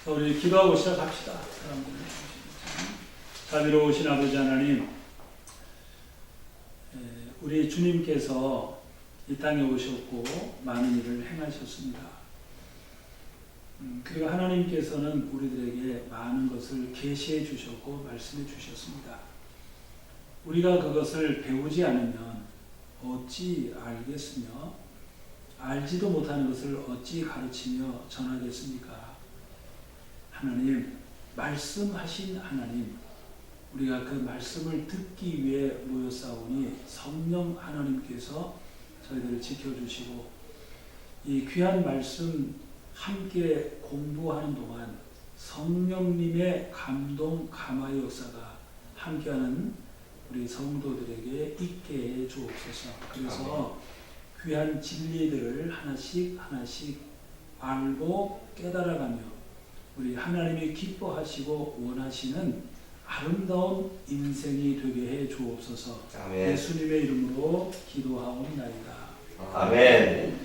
우리 기도하고 시작합시다. 자비로우신 아버지 하나님, 우리 주님께서 이 땅에 오셨고 많은 일을 행하셨습니다. 그리고 하나님께서는 우리들에게 많은 것을 계시해 주셨고 말씀해 주셨습니다. 우리가 그것을 배우지 않으면 어찌 알겠으며 알지도 못하는 것을 어찌 가르치며 전하겠습니까? 하나님, 말씀하신 하나님, 우리가 그 말씀을 듣기 위해 모였사오니 성령 하나님께서 저희들을 지켜주시고 이 귀한 말씀 함께 공부하는 동안 성령님의 감동 감화의 역사가 함께하는 우리 성도들에게 있게 해 주옵소서. 그래서 귀한 진리들을 하나씩 알고 깨달아가며 우리 하나님이 기뻐하시고 원하시는 아름다운 인생이 되게 해 주옵소서. 아멘. 예수님의 이름으로 기도하옵나이다. 아멘.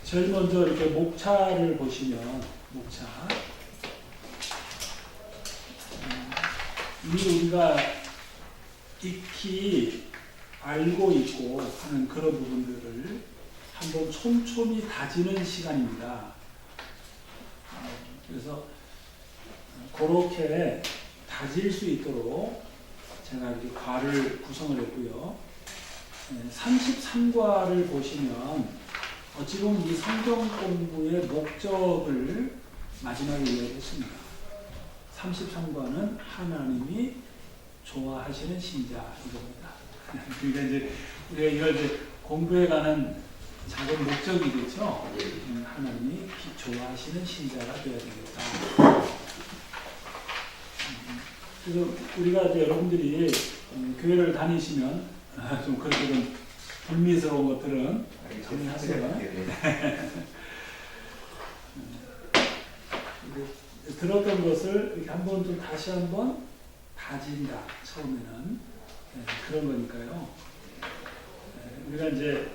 제일 먼저 이렇게 목차를 보시면 목차 이미 우리가 익히 알고 있고 하는 그런 부분들을 한번 촘촘히 다지는 시간입니다. 그래서 그렇게 다질 수 있도록 제가 이렇게 과를 구성을 했고요. 33과를 보시면 어찌 보면 이 성경 공부의 목적을 마지막에 이야기했습니다. 33과는 하나님이 좋아하시는 신자 이겁니다. 그러니까 이제 우리가 이걸 이제 공부해가는 작은 목적이겠죠. 하나님이 좋아하시는 신자가 되어야 되겠다. 그래서 우리가 이제 여러분들이 교회를 다니시면 좀 그렇게 좀 불미스러운 것들은 정리하세요. 들었던 것을 이렇게 한번 좀 다시 한번 다진다. 처음에는 그런 거니까요. 우리가 이제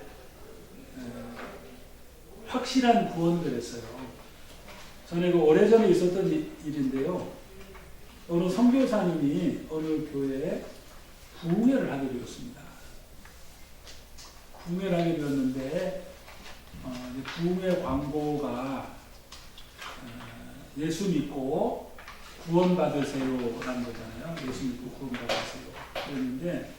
확실한 구원을 했어요. 전에 그 오래전에 있었던 일인데요. 어느 선교사님이 어느 교회에 부흥회를 하게 되었습니다. 부흥회를 하게 되었는데 부흥회 광고가 예수 믿고 구원 받으세요라는 거잖아요. 예수 믿고 구원 받으세요. 그랬는데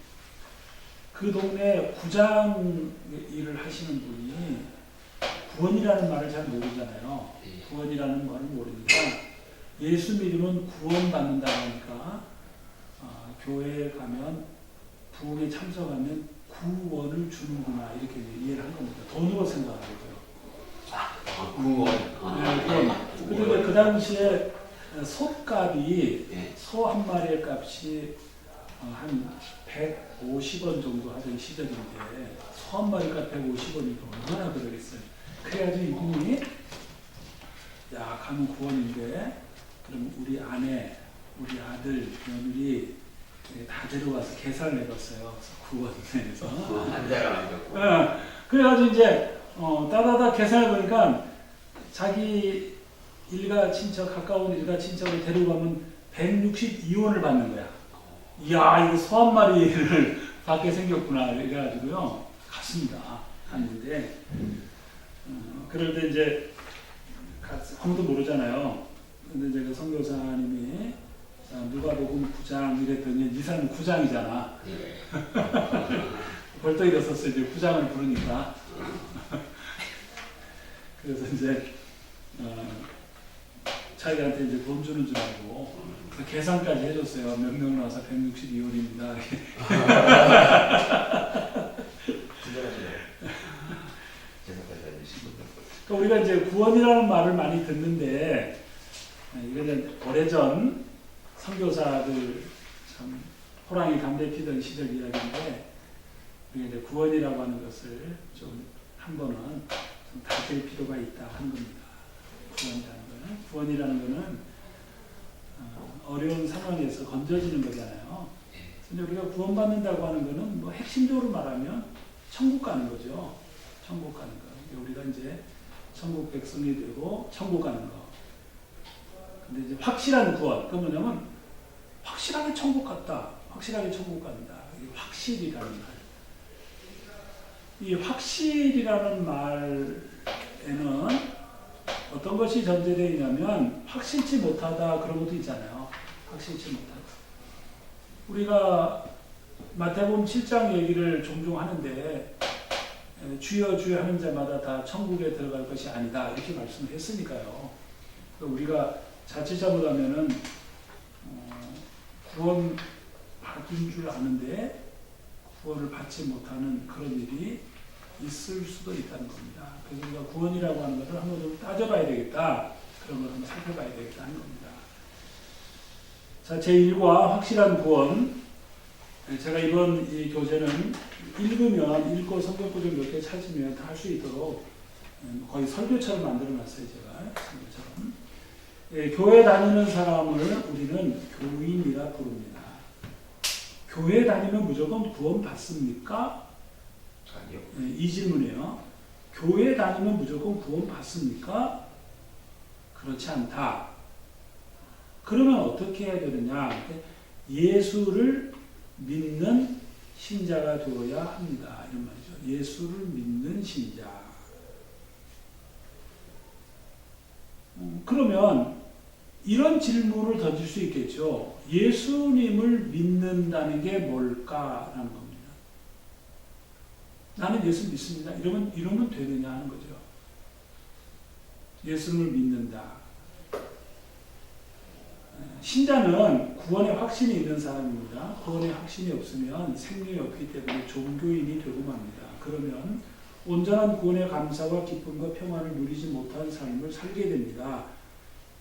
그 동네 구장 일을 하시는 분이 구원이라는 말을 잘 모르잖아요. 구원이라는 말을 모르니까 예수 믿으면 구원 받는다고 하니까 교회에 가면 부흥에 참석하면 구원을 주는구나 이렇게 이해를 한 겁니다. 돈으로 생각하는 거죠. 구원. 그런데 그 당시에 솥값이 소 한 마리의 값이 한 150원 정도 하던 시절인데 소 한 마리 값 150원이면 얼마나 들어겠어요. 그래가지고 이분이 야 가면 구원인데 그럼 우리 아내, 우리 아들, 며느리 다 데려와서 계산을 해봤어요. 구원에서. 그래가지고 이제 따다다 계산해 보니까 자기 일가 친척 가까운 일가 친척을 데려가면 162원을 받는 거야. 이야 이거 소 한 마리를 받게 생겼구나 이래가지고요 갔습니다. 갔는데 그럴 때 이제 아무도 모르잖아요. 근데 이제 그 선교사님이 누가복음 9장 이랬더니 이 사람은 9장이잖아. 벌떡 일어섰어. 이제 9장을 부르니까. 그래서 이제 자기한테 이제 돈 주는 줄 알고 계산까지 해줬어요. 몇 명 나와서 162원입니다. 그러니까 우리가 이제 구원이라는 말을 많이 듣는데 이거는 오래전 선교사들 참 호랑이 담배 피던 시절 이야기인데 우리가 이제 구원이라고 하는 것을 좀 한 번은 좀 다질 필요가 있다 하는 겁니다. 구원이라는 거는 어려운 상황에서 건져지는 거잖아요. 근데 우리가 구원받는다고 하는 거는 뭐 핵심적으로 말하면 천국 가는 거죠. 천국 가는 거. 우리가 이제 천국 백성이 되고 천국 가는 거. 근데 이제 확실한 구원. 그 뭐냐면 확실하게 천국 갔다. 확실하게 천국 간다. 이 확실이라는 말. 이 확실이라는 말에는 어떤 것이 전제되어 있냐면 확실치 못하다 그런 것도 있잖아요. 확실치 못하다. 우리가 마태복음 7장 얘기를 종종 하는데 주여 주여 하는 자마다 다 천국에 들어갈 것이 아니다 이렇게 말씀을 했으니까요. 우리가 자칫 잘못하면은 구원 받은 줄 아는데 구원을 받지 못하는 그런 일이 있을 수도 있다는 겁니다. 그래서 우리가 구원이라고 하는 것을 한번 좀 따져봐야 되겠다. 그런 걸 한번 살펴봐야 되겠다 하는 겁니다. 자, 제1과 확실한 구원. 제가 이번 이 교재는 읽고 성경구절 몇 개 찾으면 다 할 수 있도록 거의 설교처럼 만들어놨어요. 제가 설교처럼. 교회 다니는 사람을 우리는 교인이라 부릅니다. 교회 다니면 무조건 구원 받습니까? 아니요. 이 질문이에요. 교회 다니면 무조건 구원 받습니까? 그렇지 않다. 그러면 어떻게 해야 되느냐? 예수를 믿는 신자가 되어야 합니다. 이런 말이죠. 예수를 믿는 신자. 그러면 이런 질문을 던질 수 있겠죠. 예수님을 믿는다는 게 뭘까라는 겁니다. 나는 예수 믿습니다. 이러면 되느냐 하는 거죠. 예수를 믿는다. 신자는 구원의 확신이 있는 사람입니다. 구원의 확신이 없으면 생명이 없기 때문에 종교인이 되고 맙니다. 그러면 온전한 구원의 감사와 기쁨과 평안을 누리지 못한 삶을 살게 됩니다.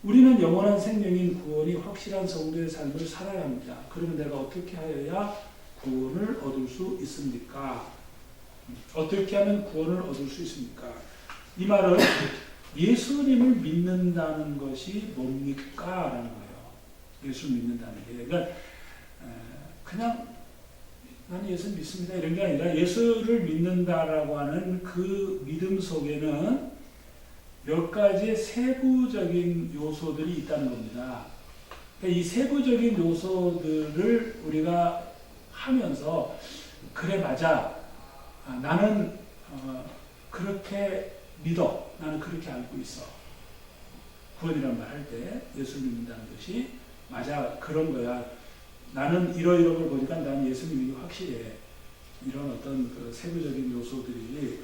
우리는 영원한 생명인 구원이 확실한 성도의 삶을 살아야 합니다. 그러면 내가 어떻게 하여야 구원을 얻을 수 있습니까? 어떻게 하면 구원을 얻을 수 있습니까? 이 말은 예수님을 믿는다는 것이 뭡니까? 라는 거예요. 예수를 믿는다는 게. 그러니까 그냥 나는 예수 믿습니다 이런 게 아니라 예수를 믿는다라고 하는 그 믿음 속에는 몇 가지의 세부적인 요소들이 있다는 겁니다. 그러니까 이 세부적인 요소들을 우리가 하면서 그래 맞아. 나는 그렇게 믿어. 나는 그렇게 알고 있어. 구원이란 말 할 때 예수 믿는다는 것이 맞아. 그런 거야. 나는 이러이러한 걸 보니까 나는 예수 믿는 게 확실해. 이런 어떤 그 세부적인 요소들이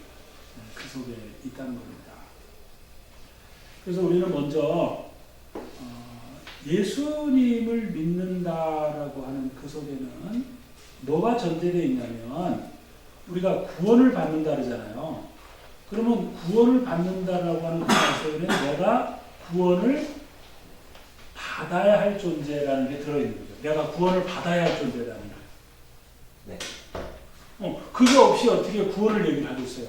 그 속에 있다는 겁니다. 그래서 우리는 먼저 예수님을 믿는다라고 하는 그 속에는 뭐가 전제되어 있냐면 우리가 구원을 받는다 그러잖아요. 그러면 구원을 받는다라고 하는 그 속에는 내가 구원을 받아야 할 존재라는 게 들어있는 거죠. 내가 구원을 받아야 할 존재라는 거예요. 네. 그게 없이 어떻게 구원을 얘기를 하겠어요.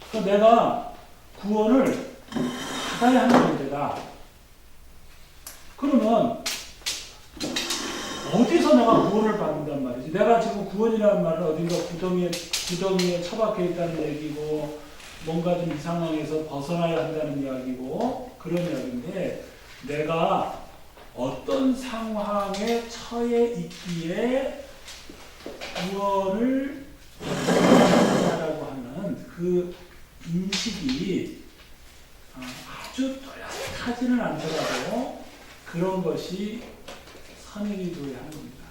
그러니까 내가 구원을 받아야 하는 존재다. 그러면 어디서 내가 구원을 받는단 말이지? 내가 지금 구원이라는 말은 어딘가 구덩이에 처박혀 있다는 얘기고 뭔가 좀 이 상황에서 벗어나야 한다는 이야기고 그런 이야기인데 내가 어떤 상황에 처해 있기에 구원을 받는다라고 하는 그 인식이 아주 뚜렷하지는 않더라도 그런 것이 선행이 되어야 하는 겁니다.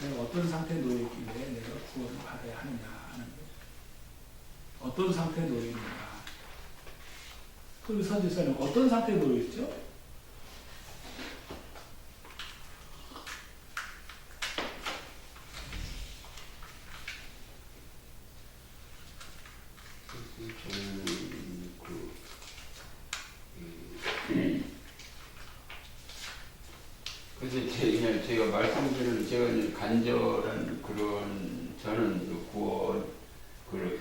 내가 어떤 상태에 놓여있기에 내가 구원을 받아야 하느냐 하는 거죠. 어떤 상태에 놓여있는가. 그 선지자는 어떤 상태에 놓여있죠? 그래서 그냥 제가 말씀드리는 제가 이제 간절한 그런 저는 구원 그런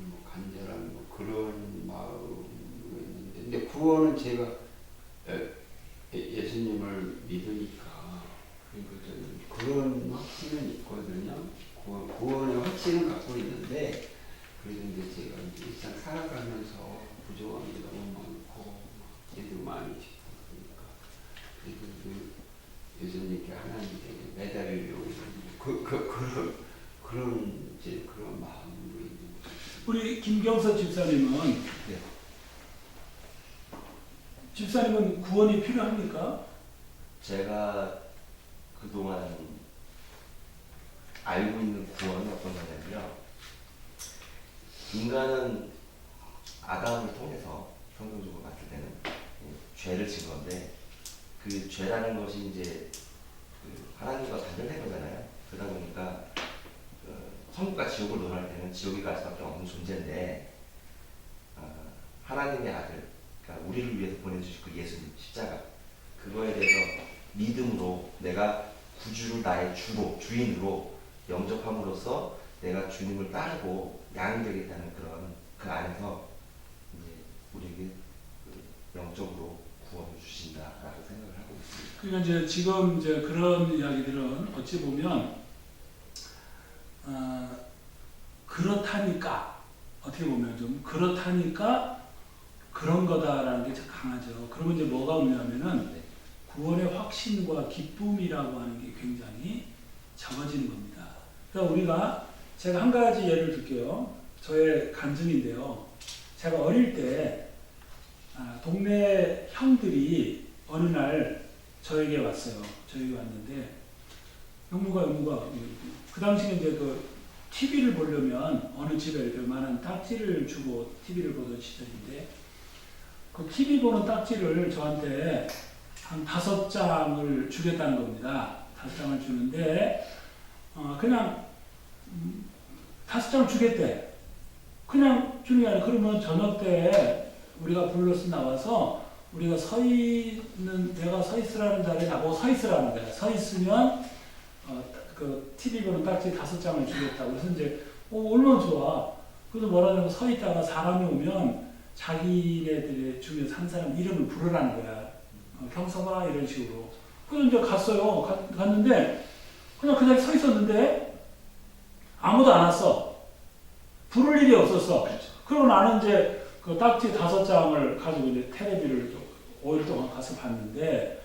뭐 간절한 뭐 그런 마음이 있는데 근데 구원은 제가 예수님을 믿으니까 그런 확신은 있거든요. 구원의 확신은 갖고 있는데 그래서 이제 제가 일상 살아가면서 부족한 게 너무 많고 애들 많이 짓고 그러니까 그래도 예수님께 하나님께 매달리려고 그런 이제 그런 마음으로 있는 거죠. 우리 김경서 집사님은 네. 집사님은 구원이 필요합니까? 제가 그동안 알고 있는 구원은 어떤 거냐면요. 인간은 아담을 통해서 성경적으로 봤을 때는 죄를 진 건데 그 죄라는 것이 이제 그 하나님과 단절된 거잖아요. 그러다 보니까 천국과 지옥을 논할 때는 지옥에 갈 수밖에 없는 존재인데 하나님의 아들, 그러니까 우리를 위해서 보내주신 그 예수님 십자가 그거에 대해서 믿음으로 내가 구주를 나의 주로 주인으로 영접함으로써 내가 주님을 따르고 양이 되겠다는 그런 그 안에서 이제 우리에게 영적으로 구원을 주신다라고 생각을 하고 있습니다. 그러니까 이제 지금 이제 그런 이야기들은 어찌 보면 그렇다니까 어떻게 보면 좀 그렇다니까 그런 거다라는 게 강하죠. 그러면 이제 뭐가 오냐면은 구원의 확신과 기쁨이라고 하는 게 굉장히 적어지는 겁니다. 그러니까 제가 한 가지 예를 들게요. 저의 간증인데요. 제가 어릴 때 동네 형들이 어느 날 저에게 왔어요. 저에게 왔는데 영무가 그 당시에 이제 그 TV를 보려면 어느 집에 이렇게 많은 딱지를 주고 TV를 보던 시절인데 그 TV 보는 딱지를 저한테 한 5장을 주겠다는 겁니다. 5장을 주는데 그냥 5장을 주겠대. 그냥 주는 게 아니라 그러면 저녁 때 우리가 불러서 나와서 우리가 내가 서 있으라는 자리에 나보고 서 있으라는 거야. 서 있으면 그 TV 보는 딱지 5장을 주겠다고. 그래서 이제 얼마나 좋아. 그래서 뭐라냐면 서 있다가 사람이 오면 자기네들의 중에서 한 사람 이름을 부르라는 거야. 경서가 이런 식으로. 그래서 이제 갔어요. 갔는데 그냥 그 자리에 서 있었는데 아무도 안 왔어. 부를 일이 없었어. 그리고 나는 이제 그 딱지 5장을 가지고 이제 텔레비를 5일 동안 가서 봤는데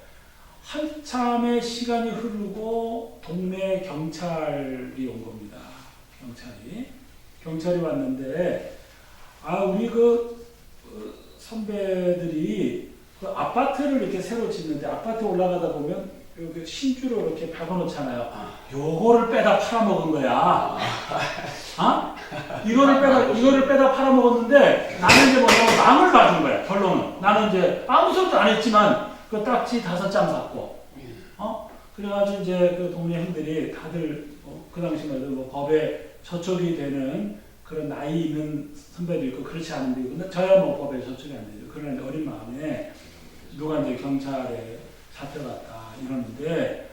한참의 시간이 흐르고 동네 경찰이 온 겁니다. 경찰이 왔는데 우리 선배들이 그 아파트를 이렇게 새로 짓는데 아파트 올라가다 보면 여기 신주로 이렇게 박아놓잖아요. 요거를 빼다 팔아먹은 거야. 이거를 빼다 팔아먹었는데 나는 이제 뭐냐면 망을 받은 거야. 결론은 나는 이제 아무 소리도 안 했지만 그 딱지 5장 샀고, 그래가지고 이제 그 동네 형들이 다들 그 당시만 해도 뭐 법에 저촉이 되는 그런 나이 있는 선배도 있고 그렇지 않은 데 있고 저야 뭐 법에 저촉이 안 되죠. 그러나 어린 마음에 누가 이제 경찰에 잡혀갔다 이러는데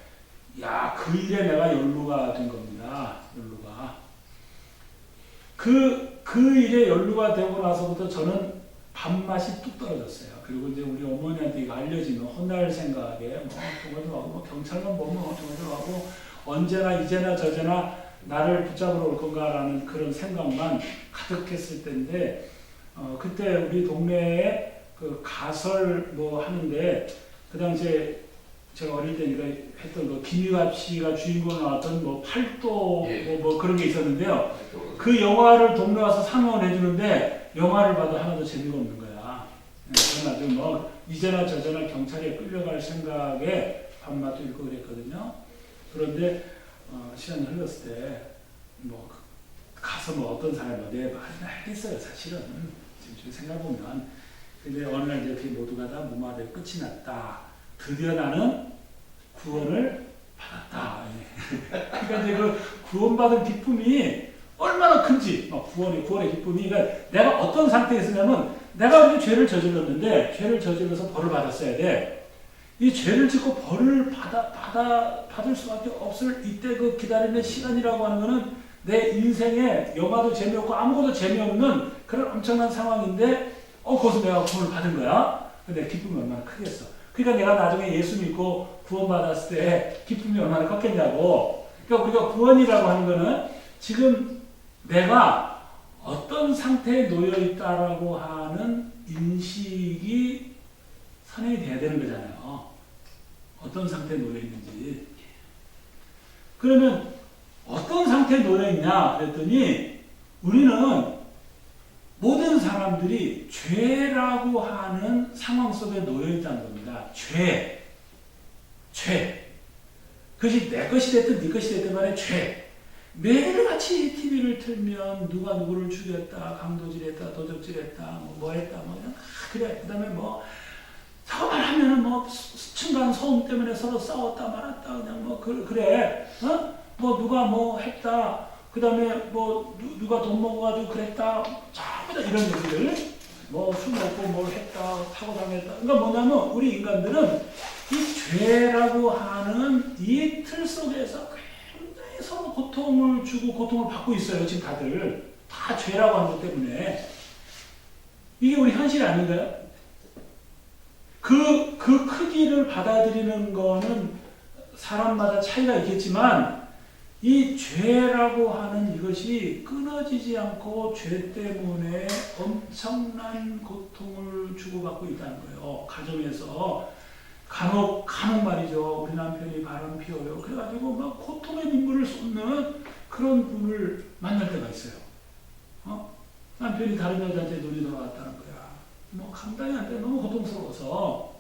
그 일에 내가 연루가 된 겁니다. 그 일에 연루가 되고 나서부터 저는 밥맛이 뚝 떨어졌어요. 그리고 이제 우리 어머니한테 이거 알려지면 혼날 생각에 저거도 경찰만 보면 저거도 하고 언제나 이제나 저제나 나를 붙잡으러 올 건가라는 그런 생각만 가득했을 때인데 그때 우리 동네에 그 가설 뭐 하는데 그 당시에 제가 어릴 때니까 했던 그 김유갑 씨가 주인공으로 나왔던 뭐 팔도 뭐 그런 게 있었는데요. 그 영화를 동네 와서 상영을 해주는데 영화를 봐도 하나도 재미가 없는 거야. 저는 아주 뭐 이제나 저제나 경찰에 끌려갈 생각에 밥맛도 잃고 그랬거든요. 그런데 시간이 흘렀을 때 뭐 가서 뭐 어떤 사람이 내 말이나 하겠어요. 사실은 지금 생각해보면. 근데 어느 날 이렇게 모두가 다 무마되고 끝이 났다. 드디어 나는 구원을 받았다. 그러니까 이제 그 구원받은 기쁨이 얼마나 큰지, 구원의 기쁨이, 그러니까 내가 어떤 상태에 있으냐면 내가 이렇게 죄를 저질렀는데 죄를 저질러서 벌을 받았어야 돼. 이 죄를 짓고 벌을 받을 수밖에 없을 이때 그 기다리는 시간이라고 하는 거는 내 인생에 영화도 재미없고 아무것도 재미없는 그런 엄청난 상황인데 거기서 내가 구원을 받은 거야. 근데 기쁨이 얼마나 크겠어. 그러니까 내가 나중에 예수 믿고 구원받았을 때 기쁨이 얼마나 컸겠냐고. 그러니까 우리가 구원이라고 하는 거는 지금 내가 어떤 상태에 놓여 있다라고 하는 인식이 선행이 돼야 되는 거잖아요. 어떤 상태에 놓여 있는지. 그러면 어떤 상태에 놓여 있냐 그랬더니 우리는 모든 사람들이 죄라고 하는 상황 속에 놓여 있다는 겁니다. 죄. 그것이 내 것이 됐든 네 것이 됐든 간에 죄. 매일같이 TV를 틀면 누가 누구를 죽였다, 강도질했다, 도적질했다, 뭐 했다, 뭐 그냥 그래. 그다음에 뭐 저말 하면은 뭐 층간 소음 때문에 서로 싸웠다 말았다 그냥 뭐 그래. 어? 뭐 누가 뭐 했다. 그다음에 뭐 누가 돈 먹어가지고 그랬다. 전부 다 이런 얘기들. 뭐 술 먹고 뭘 했다, 사고 당했다. 그러니까 뭐냐면 우리 인간들은 이 죄라고 하는 이 틀 속에서 굉장히 서로 고통을 주고 고통을 받고 있어요. 지금 다들 다 죄라고 하는 것 때문에 이게 우리 현실이 아닌가요? 그 크기를 받아들이는 거는 사람마다 차이가 있겠지만 이 죄라고 하는 이것이 끊어지지 않고 죄 때문에 엄청난 고통을 주고받고 있다는 거예요. 가정에서 간혹 말이죠. 우리 남편이 바람 피워요. 그래가지고 막 고통의 눈물을 쏟는 그런 분을 만날 때가 있어요. 남편이 다른 여자한테 눈이 돌아갔다는 거야. 뭐 감당이 안 돼. 너무 고통스러워서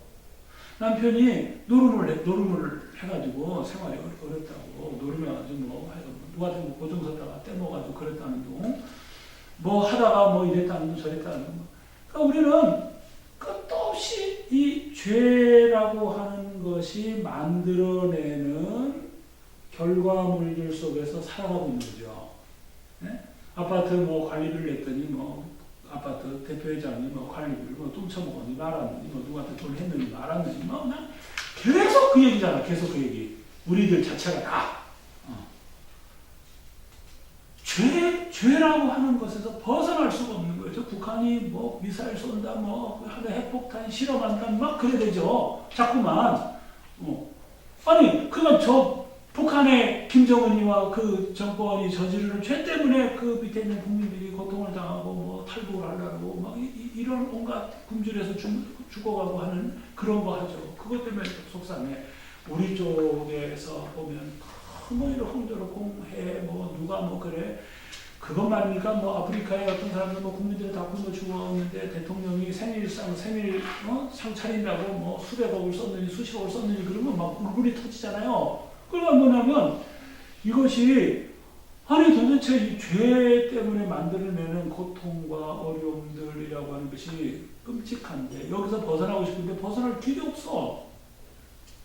남편이 노름을 해가지고 생활이 어렵다고 노름해가지고 뭐 누가 좀 고정 섰다가 떼먹어가지고 그랬다는 둥, 뭐 하다가 뭐 이랬다는 둥 저랬다는 둥. 그러니까 우리는 끝도 없이 이 죄라고 하는 것이 만들어내는 결과물들 속에서 살아가고 있는 거죠. 네? 아파트 뭐 관리비를 냈더니 뭐 아파트 대표회장이 뭐 관리비를 뭐 뚱쳐먹었니 말았니 뭐 누구한테 돈을 했느니 말았느니 뭐 그냥 계속 그 얘기잖아. 계속 그 얘기. 우리들 자체가 다 죄라고 하는 것에서 벗어날 수가 없는 거예요. 저 북한이 뭐 미사일 쏜다, 뭐 하늘 핵폭탄 실험한다, 막 그래 되죠. 자꾸만. 아니, 그러니까 저 북한의 김정은이와 그 정권이 저지르는 죄 때문에 그 밑에 있는 국민들이 고통을 당하고 뭐 탈북을 하려고 막 이런 온갖 굶주려서 죽어가고 하는 그런 거 하죠. 그것 때문에 속상해. 우리 쪽에서 보면 뭐 이런 홍조로 공해 뭐 누가 뭐 그래 그것만입니까? 뭐 아프리카의 어떤 사람들 뭐 국민들이 다 굶어 죽었는데 대통령이 생일상 상 차린다고 뭐 수백억을 썼느니 수십억을 썼느니 그러면 막 울분이 터지잖아요. 그러니까 뭐냐면 이것이 아니 도대체 이 죄 때문에 만들어내는 고통과 어려움들이라고 하는 것이 끔찍한데 여기서 벗어나고 싶은데 벗어날 길이 없어.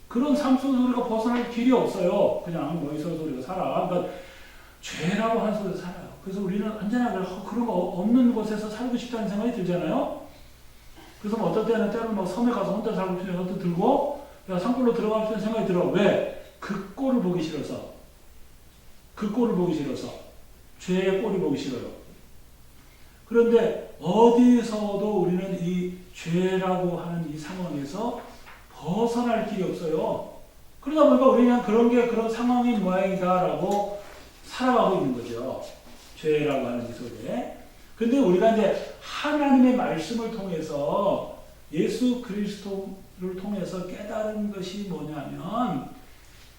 그런 삶 속에서 우리가 벗어날 길이 없어요. 그냥 뭐 있어서 우리가 살아. 그러니까 죄라고 하는 속에서 살아요. 그래서 우리는 언제나 그런 거 없는 곳에서 살고 싶다는 생각이 들잖아요. 그래서 뭐 어떨 때는 뭐 섬에 가서 혼자 살고 싶은 생각도 들고 야 산골로 들어가고 싶은 생각이 들어. 왜? 그 꼴을 보기 싫어서. 그 꼴을 보기 싫어서. 죄의 꼴을 보기 싫어요. 그런데 어디서도 우리는 이 죄라고 하는 이 상황에서 벗어날 길이 없어요. 그러다 보니까 우리는 그런 상황인 모양이다라고 살아가고 있는 거죠. 죄라고 하는 이 속에. 근데 우리가 이제 하나님의 말씀을 통해서 예수 그리스도를 통해서 깨달은 것이 뭐냐면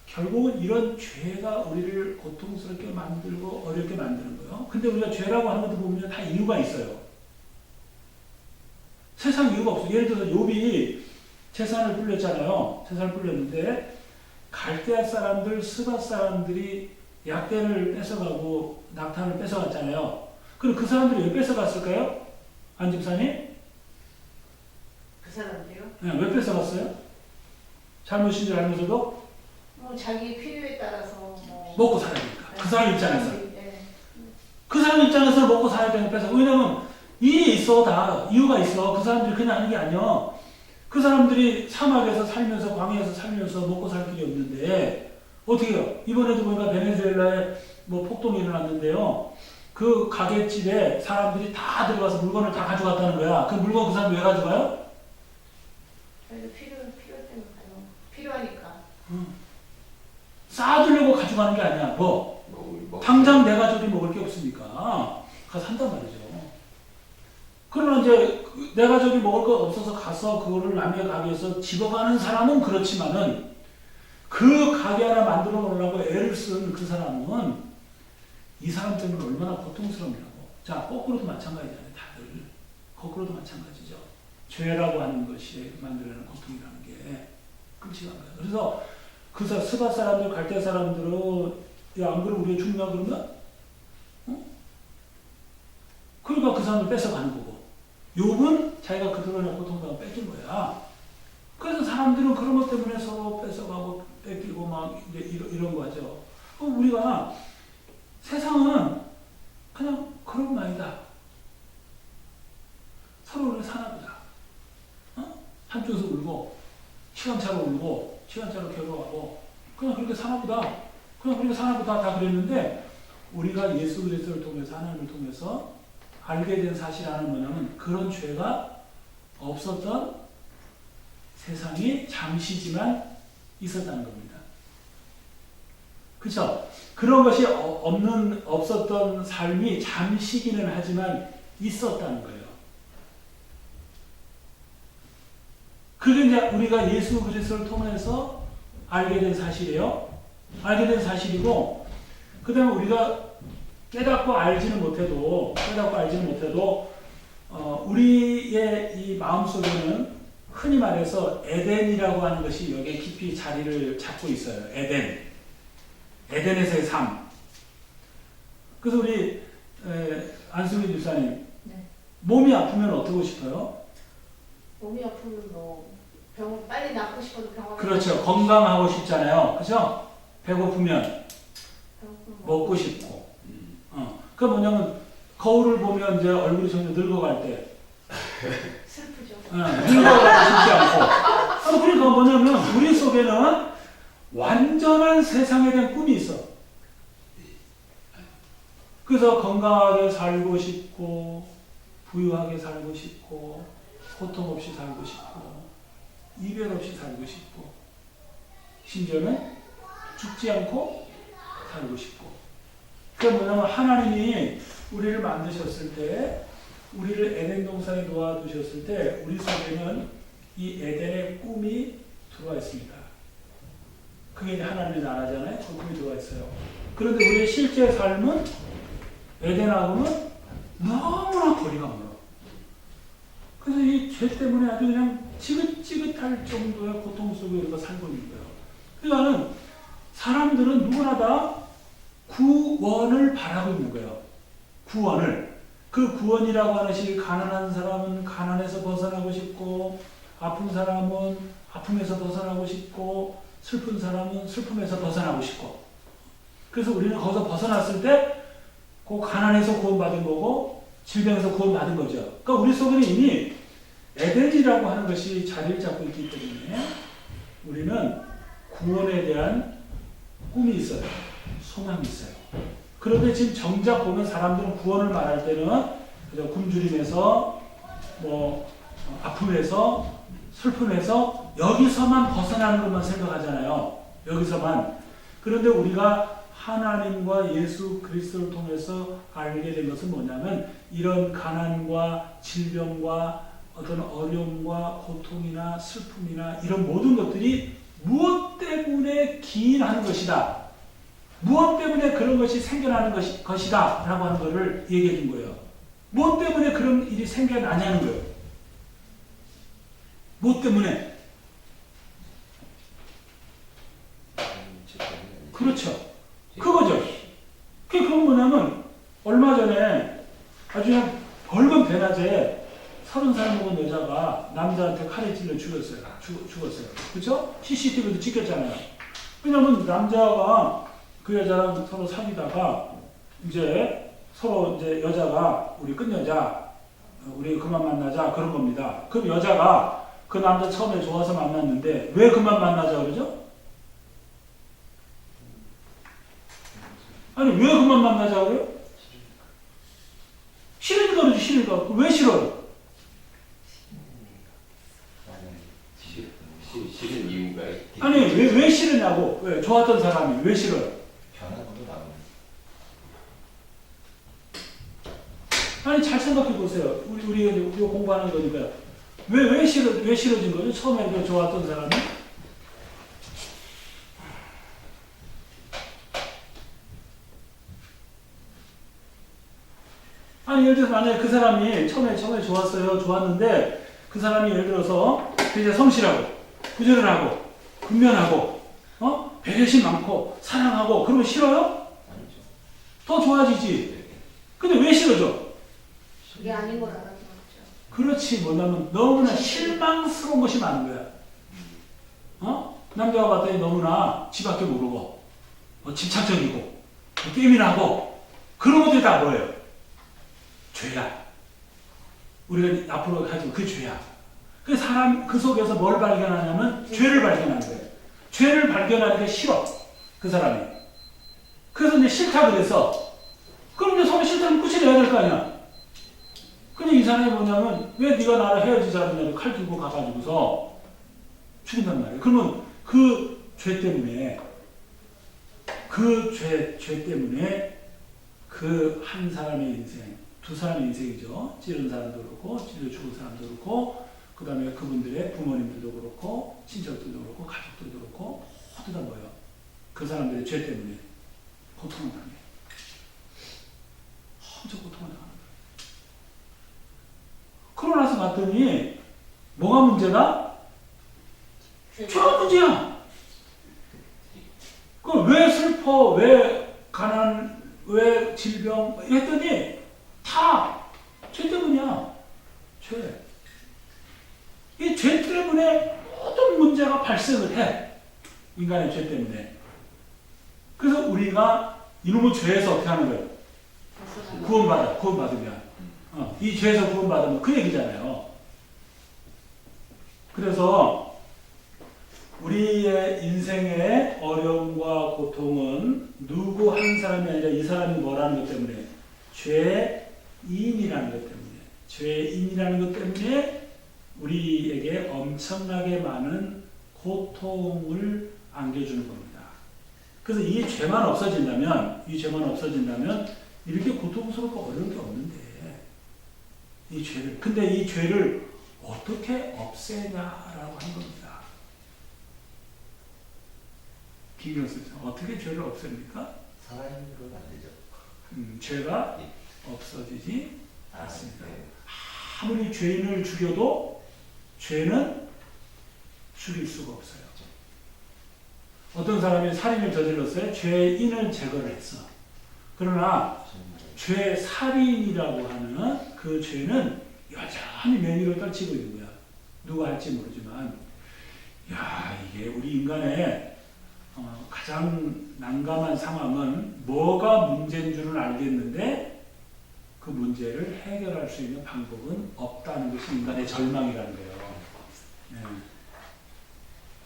결국은 이런 죄가 우리를 고통스럽게 만들고 어렵게 만드는 거예요. 근데 우리가 죄라고 하는 것도 보면 다 이유가 있어요. 세상 이유가 없어요. 예를 들어서 욥이 재산을 불렸잖아요. 재산을 불렸는데 갈대아 사람들, 스바 사람들이 약대를 뺏어가고 낙탄을 뺏어갔잖아요. 그럼 그 사람들이 왜 뺏어갔을까요? 안집사님? 그 사람들이요? 네, 왜 뺏어갔어요? 잘못인 줄 알면서도? 뭐 자기 필요에 따라서 뭐 먹고 살아야 되니까. 그 사람 입장에서. 네. 그 사람 입장에서 먹고 살아야 되는 뺏어. 왜냐면 일이 있어. 다 이유가 있어. 그 사람들이 그냥 하는 게 아니야. 그 사람들이 사막에서 살면서 광야에서 살면서 먹고 살 길이 없는데 어떻게 해요? 이번에도 보니까 베네수엘라에 뭐 폭동이 일어났는데요. 그 가게집에 사람들이 다 들어가서 물건을 다 가져갔다는 거야. 그 물건 그 사람이 왜 가져가요? 필요 때문에 필요하니까. 쌓아두려고 가져가는 게 아니야. 뭐 당장 내 가족이 먹을 게 없으니까. 가서 한단 말이죠. 그러나 이제 내가 저기 먹을 거 없어서 가서 그거를 남의 가게에서 집어가는 사람은 그렇지만은 그 가게 하나 만들어 놓으려고 애를 쓴 그 사람은 이 사람 때문에 얼마나 고통스럽냐고. 자, 거꾸로도 마찬가지잖아요. 다들. 거꾸로도 마찬가지죠. 죄라고 하는 것이 만들어내는 고통이라는 게 끔찍한 거예요. 그래서 그 스바 사람들, 갈대 사람들은 야, 안 그러면 우리가 죽냐 그러면? 어? 그러니까 그 사람을 뺏어가는 거고. 욥은 자기가 그들을 고통당하고 뺏긴 거야. 그래서 사람들은 그런 것 때문에 서로 뺏어가고 뺏기고 막 이제 이런 거죠. 우리가 세상은 그냥 그런 말이다. 서로를 사나보다. 어? 한쪽에서 울고 시간차로 울고 시간차로 괴로워하고 그냥 그렇게 사나보다. 그냥 그렇게 사나보다 다 그랬는데 우리가 예수 그리스도를 통해서 하나님을 통해서 알게 된 사실 하나는 뭐냐면 그런 죄가 없었던 세상이 잠시지만 있었다는 겁니다. 그렇죠? 그런 것이 없었던 삶이 잠시기는 하지만 있었다는 거예요. 그게 이제 우리가 예수 그리스도를 통해서 알게 된 사실이에요. 알게 된 사실이고, 그 다음에 우리가 깨닫고 알지는 못해도, 우리의 이 마음속에는 흔히 말해서 에덴이라고 하는 것이 여기에 깊이 자리를 잡고 있어요. 에덴에서의 삶. 그래서 우리 안수민 집사님, 네. 몸이 아프면 어떻게 싶어요? 몸이 아프면 뭐 병 빨리 낫고 싶어도 병원. 그렇죠. 건강하고 싶잖아요. 그죠? 배고프면 먹고 싶고. 그 뭐냐면 거울을 보면 이제 얼굴이 점점 늙어갈 때 슬프죠. 늙어가고 싶지 않고. 그러니까 뭐냐면 우리 속에는 완전한 세상에 대한 꿈이 있어. 그래서 건강하게 살고 싶고 부유하게 살고 싶고 고통 없이 살고 싶고 이별 없이 살고 싶고 심지어는 죽지 않고 살고 싶고. 그게 뭐냐면 하나님이 우리를 만드셨을 때 우리를 에덴 동산에 놓아두셨을 때 우리 속에는 이 에덴의 꿈이 들어와 있습니다. 그게 이제 하나님의 나라잖아요. 그 꿈이 들어와 있어요. 그런데 우리의 실제 삶은 에덴하고는 너무나 거리가 멀어. 그래서 이 죄 때문에 아주 그냥 지긋지긋할 정도의 고통 속에 우리가 살고 있는 거예요. 그러니까는 사람들은 누구나 다 구원을 바라고 있는 거예요. 구원을. 그 구원이라고 하는 것이 가난한 사람은 가난에서 벗어나고 싶고 아픈 사람은 아픔에서 벗어나고 싶고 슬픈 사람은 슬픔에서 벗어나고 싶고. 그래서 우리는 거기서 벗어났을 때 그 가난에서 구원받은 거고 질병에서 구원받은 거죠. 그러니까 우리 속에는 이미 에덴이라고 하는 것이 자리를 잡고 있기 때문에 우리는 구원에 대한 꿈이 있어요. 소망이 있어요. 그런데 지금 정작 보면 사람들은 구원을 말할 때는 그저 굶주림에서 뭐 아픔에서 슬픔에서 여기서만 벗어나는 것만 생각하잖아요. 여기서만. 그런데 우리가 하나님과 예수 그리스도를 통해서 알게 된 것은 뭐냐면 이런 가난과 질병과 어떤 어려움과 고통이나 슬픔이나 이런 모든 것들이 무엇 때문에 기인하는 것이다. 무엇 때문에 그런 것이 생겨나는 것이다 라고 하는 것을 얘기해 준 거예요. 무엇 때문에 그런 일이 생겨나냐는 거예요. 무엇 때문에? 그렇죠. 그거죠. 그게 그건 뭐냐면 얼마 전에 아주 그냥 벌건 대낮에 30살 먹은 여자가 남자한테 칼에 찔러 죽었어요. 그렇죠? CCTV도 찍혔잖아요. 왜냐면 남자가 그 여자랑 서로 사귀다가 이제 서로 이제 여자가 우리 끝내자, 우리 그만 만나자 그런 겁니다. 그럼 여자가 그 남자 처음에 좋아서 만났는데 왜 그만 만나자 그러죠? 아니 왜 그만 만나자 그래요? 싫으니까 그러지. 싫으니까. 왜 싫어요? 싫은 이유가 있겠지. 아니 왜 싫으냐고. 왜 좋았던 사람이 왜 싫어요? 변화도 나오는. 아니 잘 생각해 보세요. 우리 공부하는 거니까 왜 싫어진 거죠? 처음에 그 좋았던 사람이 아니 예를 들어서 만약에 그 사람이 처음에 좋았는데 그 사람이 예를 들어서 굉장히 성실하고 부지런하고 근면하고 배려심 많고 사랑하고 그러면 싫어요? 아니죠. 더 좋아지지. 근데 왜 싫어져? 그게 아닌 걸 알았죠. 그렇지. 뭐냐면 너무나 실망스러운 것이 많은 거야. 남자가 봤더니 너무나 지밖에 모르고 집착적이고 게임이나고 그런 것들이 다 뭐예요? 죄야. 우리가 앞으로 가지고 그 죄야. 그 사람 그 속에서 뭘 발견하냐면 죄를 발견하는 거예요. 죄를 발견하는 게 싫어. 그 사람이. 그래서 이제 싫다 그래서 그럼 이제 서로 싫다면 끝이 내야 될 거 아니야. 근데 이 사람이 뭐냐면 왜 네가 나를 헤어지자느냐고 칼 들고 가가지고서 죽인단 말이에요. 그러면 그 죄 때문에 그 죄 때문에 그 한 사람의 인생, 두 사람의 인생이죠. 찌른 사람도 그렇고 찔려 죽은 사람도 그렇고 그 다음에 그분들의 부모님들도 그렇고 친척들도 그렇고 가족들도 그렇고 모두 다 뭐예요? 그 사람들의 죄 때문에 고통을 당해. 엄청 고통을 당하는 거예요. 그러고 나서 봤더니 뭐가 문제다? 죄가 문제야. 그럼 왜 슬퍼, 왜 가난, 왜 질병 했더니 다 죄 때문이야. 죄. 이 죄 때문에 모든 문제가 발생을 해. 인간의 죄 때문에. 그래서 우리가 이놈의 죄에서 어떻게 하는 거예요? 구원받으면. 이 죄에서 구원받으면 그 얘기잖아요. 그래서 우리의 인생의 어려움과 고통은 누구 한 사람이 아니라 이 사람이 뭐라는 것 때문에 죄인이라는 것 때문에 죄인이라는 것 때문에 우리에게 엄청나게 많은 고통을 안겨주는 겁니다. 그래서 이 죄만 없어진다면 이렇게 고통스럽고 어려운 게 없는데 이 죄를 근데 이 죄를 어떻게 없애냐라고 하는 겁니다. 김경 선생 어떻게 죄를 없앱니까? 살아있는 안 되죠. 죄가 예. 없어지지 않습니다. 네. 아무리 죄인을 죽여도 죄는 죽일 수가 없어요. 어떤 사람이 살인을 저질렀어요. 죄인을 제거를 했어. 그러나 죄살인이라고 하는 그 죄는 여전히 명의를 떨치고 있는 거야. 누가 할지 모르지만 이게 우리 인간의 가장 난감한 상황은 뭐가 문제인 줄은 알겠는데 그 문제를 해결할 수 있는 방법은 없다는 것이 인간의 절망이라는 거예요. 네.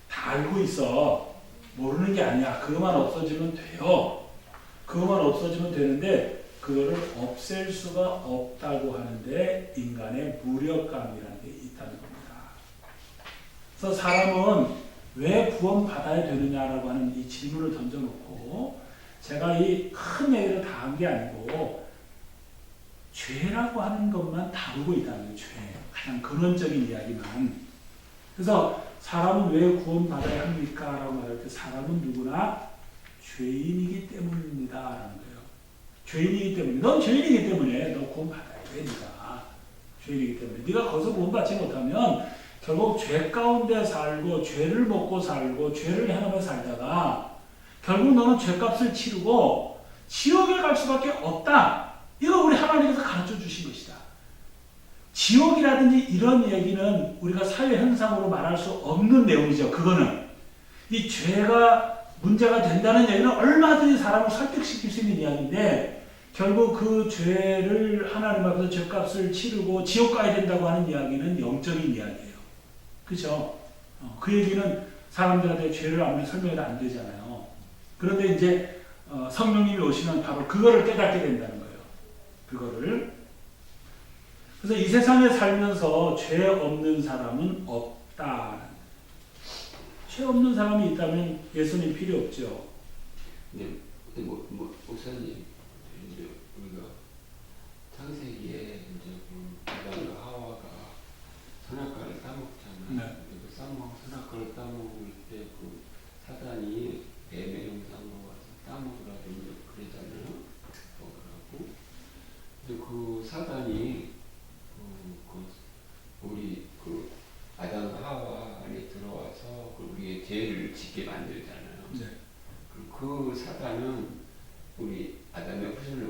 다 알고 있어. 모르는 게 아니야. 그것만 없어지면 돼요. 그것만 없어지면 되는데 그거를 없앨 수가 없다고 하는데 인간의 무력감이라는 게 있다는 겁니다. 그래서 사람은 왜 구원받아야 되느냐라고 하는 이 질문을 던져놓고 제가 이 큰 얘기를 다 한 게 아니고 죄라고 하는 것만 다루고 있다는 거예요. 죄. 가장 근원적인 이야기만. 그래서 사람은 왜 구원받아야 합니까? 라고 말할 때 사람은 누구나 죄인이기 때문입니다. 라는 거예요. 죄인이기 때문에. 넌 죄인이기 때문에 너 구원받아야 돼. 네가. 죄인이기 때문에. 네가 거기서 구원받지 못하면 결국 죄 가운데 살고 죄를 먹고 살고 죄를 행하며 살다가 결국 너는 죄값을 치르고 지옥에 갈 수밖에 없다. 이거 우리 하나님께서 가르쳐 주신 것이다. 지옥이라든지 이런 얘기는 우리가 사회 현상으로 말할 수 없는 내용이죠. 그거는 이 죄가 문제가 된다는 얘기는 얼마든지 사람을 설득시킬 수 있는 이야기인데 결국 그 죄를 하나님 앞에서 죄값을 치르고 지옥 가야 된다고 하는 이야기는 영적인 이야기예요. 그렇죠? 그 얘기는 사람들한테 죄를 아무리 설명해도 안 되잖아요. 그런데 이제 성령님이 오시면 바로 그거를 깨닫게 된다는 거예요. 그거를. 그래서 이 세상에 살면서 죄 없는 사람은 없다. 죄 없는 사람이 있다면 예수님 필요 없죠. 네, 목사님, 이제 우리가 창세기에 이제 그 아담과 하와가 선악과를 따먹잖아요. 네. 그 선악과를 따먹을 때 그 사단이 뱀의 형상으로 와서 따먹으라고 이제 그러잖아요. 먹으라고. 근데 그 사단이 우리 그 아담과 하와 안에 들어와서 우리의 죄를 짓게 만들잖아요. 네. 그 사단은 우리 아담의 후손을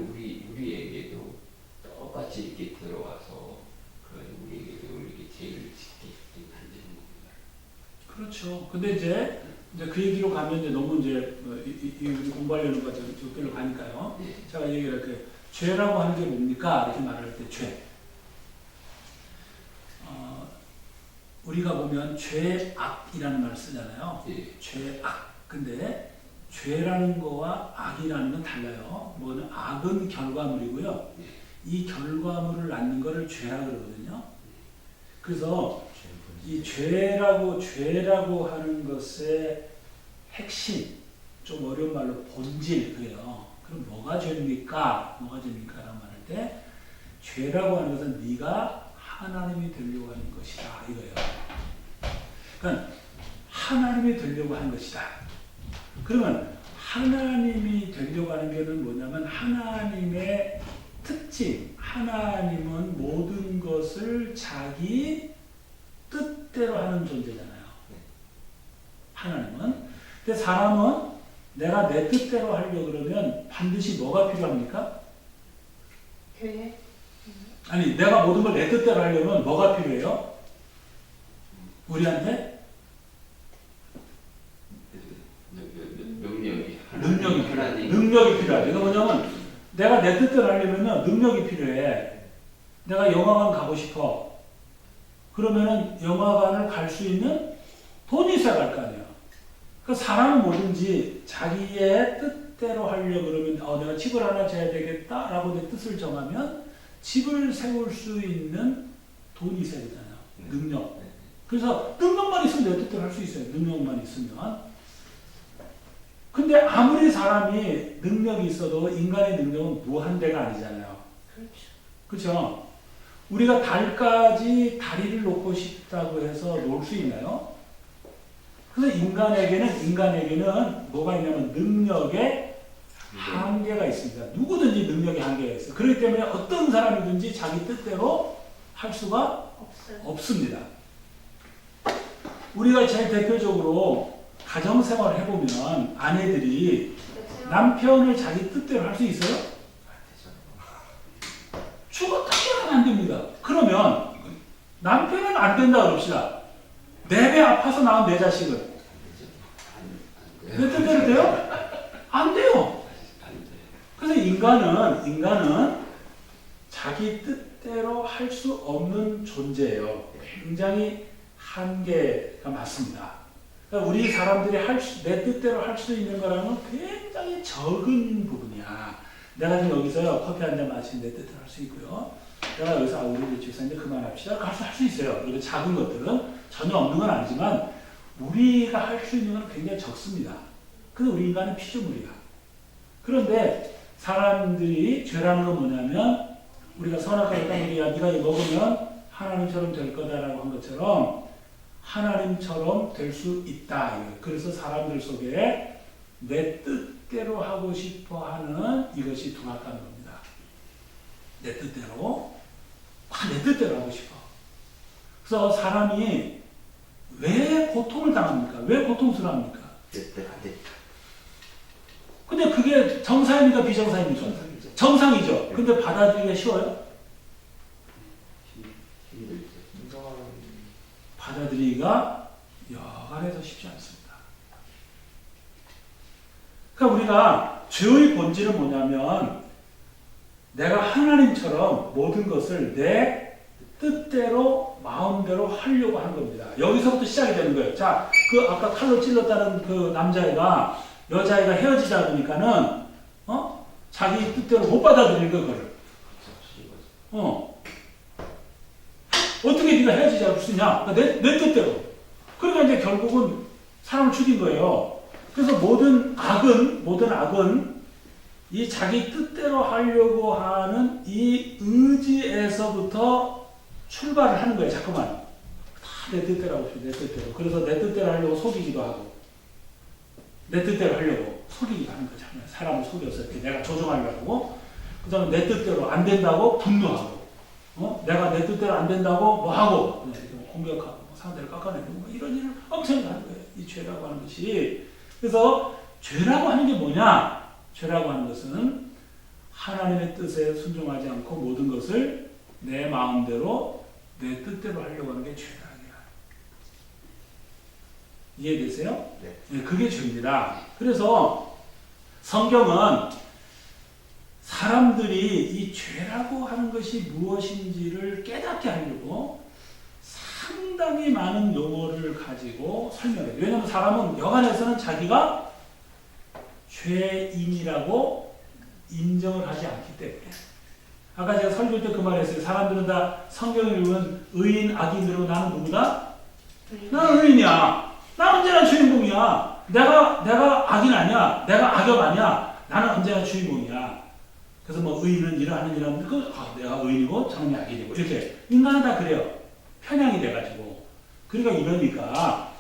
우리에게도 똑같이 이렇게 들어와서 우리에게도 이렇게 죄를 짓게 만드는 겁니다. 그렇죠. 근데 이제 그 얘기로 가면 이제 너무 이제 우리 공부하려는 거 저기로 가니까요. 네. 제가 얘기를 할게요. 죄라고 하는 게 뭡니까? 이렇게 말할 때 죄. 우리가 보면 죄악이라는 말을 쓰잖아요. 네. 죄악. 근데 죄라는 거와 악이라는 건 달라요. 뭐는 악은 결과물이고요. 네. 이 결과물을 낳는 거를 죄라 그러거든요. 그래서 이 죄라고 하는 것의 핵심, 좀 어려운 말로 본질, 그래요. 그럼 뭐가 죄입니까? 뭐가 죄입니까? 라고 말할 때 죄라고 하는 것은 네가 하나님이 되려고 하는 것이다 이거예요. 그러니까 하나님이 되려고 하는 것이다. 그러면 하나님이 되려고 하는 게는 뭐냐면 하나님의 특징, 하나님은 모든 것을 자기 뜻대로 하는 존재잖아요. 하나님은. 근데 사람은 내가 내 뜻대로 하려고 그러면 반드시 뭐가 필요합니까? 계획. 아니, 내가 모든 걸 내 뜻대로 하려면 뭐가 필요해요? 우리한테? 능력이 필요해. 능력이 필요하죠. 이거 뭐냐면 내가 내 뜻대로 하려면 능력이 필요해. 내가 영화관 가고 싶어. 그러면은 영화관을 갈 수 있는 돈이 있어야 갈 거 아니야. 그러니까 사람은 뭐든지 자기의 뜻대로 하려고 그러면 내가 집을 하나 져야 되겠다라고 내 뜻을 정하면 집을 세울 수 있는 돈이 있어야 되잖아요. 능력. 그래서 능력만 있으면 내 뜻대로 할 수 있어요. 능력만 있으면. 근데 아무리 사람이 능력이 있어도 인간의 능력은 무한대가 아니잖아요. 그렇죠. 그렇죠? 우리가 달까지 다리를 놓고 싶다고 해서 놓을 수 있나요? 그래서 인간에게는 뭐가 있냐면 능력의 한계가 있습니다. 누구든지 능력의 한계가 있어요. 그렇기 때문에 어떤 사람이든지 자기 뜻대로 할 수가 없습니다. 우리가 제일 대표적으로 가정생활을 해보면 아내들이 남편을 자기 뜻대로 할 수 있어요? 죽었다 깨어나면 안 됩니다. 그러면 남편은 안 된다 그럽시다. 내 배 아파서 낳은 내 자식은 내 뜻대로 돼요? 안 돼요. 그래서 인간은 자기 뜻대로 할 수 없는 존재예요. 굉장히 한계가 많습니다. 그러니까 우리 사람들이 내 뜻대로 할 수 있는 거라는 굉장히 적은 부분이야. 내가 지금 여기서요 커피 한 잔 마시면 내 뜻대로 할 수 있고요. 내가 여기서 우리 집사인데 그만합시다. 할 수 있어요. 그리고 작은 것들은 전혀 없는 건 아니지만 우리가 할 수 있는 건 굉장히 적습니다. 근데 우리 인간은 피조물이야. 그런데 사람들이 죄라는 건 뭐냐면 우리가 선악과를 따먹으야 네가 이거 먹으면 하나님처럼 될 거다라고 한 것처럼 하나님처럼 될 수 있다. 그래서 사람들 속에 내 뜻대로 하고 싶어 하는 이것이 둔악한 겁니다. 내 뜻대로 내 뜻대로 하고 싶어. 그래서 사람이 왜 고통을 당합니까? 왜 고통스러워합니까? 근데 그게 정상입니까? 비정상입니까? 정상이죠. 근데 받아들이기가 쉬워요? 받아들이기가 여간해서 쉽지 않습니다. 그러니까 우리가 죄의 본질은 뭐냐면 내가 하나님처럼 모든 것을 내 뜻대로 마음대로 하려고 하는 겁니다. 여기서부터 시작이 되는 거예요. 자, 아까 칼로 찔렀다는 그 남자애가 여자애가 헤어지자 그러니까는 자기 뜻대로 못 받아들이는 그거를. 어떻게 네가 헤어지자고 할 수 있냐? 내 뜻대로. 그러니까 이제 결국은 사람을 죽인 거예요. 그래서 모든 악은 이 자기 뜻대로 하려고 하는 이 의지에서부터 출발을 하는 거예요. 자꾸만. 다 내 뜻대로 하고 싶어. 내 뜻대로. 그래서 내 뜻대로 하려고 속이기도 하고 내 뜻대로 하려고 속이기도 하는 거죠. 사람을 속여서 이렇게 내가 조종하려고. 그 다음에 내 뜻대로 안 된다고 분노하고 내가 내 뜻대로 안 된다고 뭐 하고 그냥 이렇게 뭐 공격하고 뭐 상대를 깎아내고 뭐 이런 일을 엄청 하는 거예요. 이 죄라고 하는 것이. 그래서 죄라고 하는 게 뭐냐? 죄라고 하는 것은 하나님의 뜻에 순종하지 않고 모든 것을 내 마음대로 내 뜻대로 하려고 하는 게 죄다. 이해되세요? 네. 네, 그게 죄입니다. 그래서 성경은 사람들이 이 죄라고 하는 것이 무엇인지를 깨닫게 하려고 상당히 많은 용어를 가지고 설명해요. 왜냐하면 사람은 여간에서는 자기가 죄인이라고 인정을 하지 않기 때문에. 아까 제가 설교 때 그 말했어요. 사람들은 다 성경을 읽으면 의인, 악인으로 나는 누구다? 나는 의인이야. 나 언제나 주인공이야. 내가 악인 아니야. 내가 악역 아니야. 나는 언제나 주인공이야. 그래서 뭐 의인은 이러하는 이러는데 내가 의인이고 저놈이 악인이고 이렇게 인간은 다 그래요. 편향이 돼가지고. 그러니까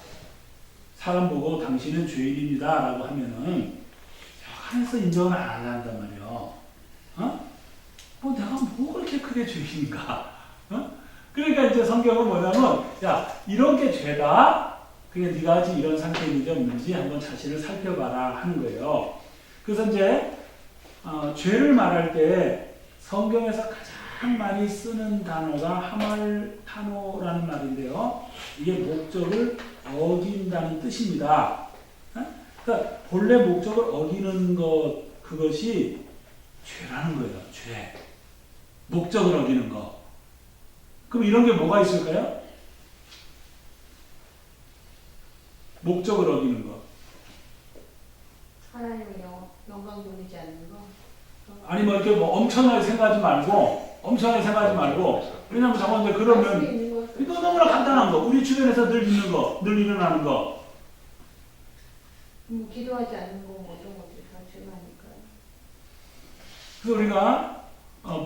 사람 보고 당신은 죄인입니다라고 하면은 여간에서 인정을 안 한단 말이에요. 뭐 내가 뭐 그렇게 크게 죄인인가? 그러니까 이제 성경은 뭐냐면 야 이런 게 죄다. 그러니까 네가 아직 이런 상태에 있는지 없는지 한번 자신을 살펴봐라 하는 거예요. 그래서 이제 죄를 말할 때 성경에서 가장 많이 쓰는 단어가 하말타노라는 말인데요. 이게 목적을 어긴다는 뜻입니다. 그러니까 본래 목적을 어기는 것 그것이 죄라는 거예요. 죄. 목적을 어기는 거. 그럼 이런 게 뭐가 있을까요? 목적을 어기는 거. 하나님의 영광 돌리지 않는 거. 아니 뭐 이렇게 뭐 엄청나게 생각하지 말고 왜냐면 저건 이제 그러면 이거 너무나 간단한 거. 우리 주변에서 늘 있는 거, 늘 일어나는 거. 기도하지 않는 거 어떤 것들이 다 죄가니까요. 그래서 우리가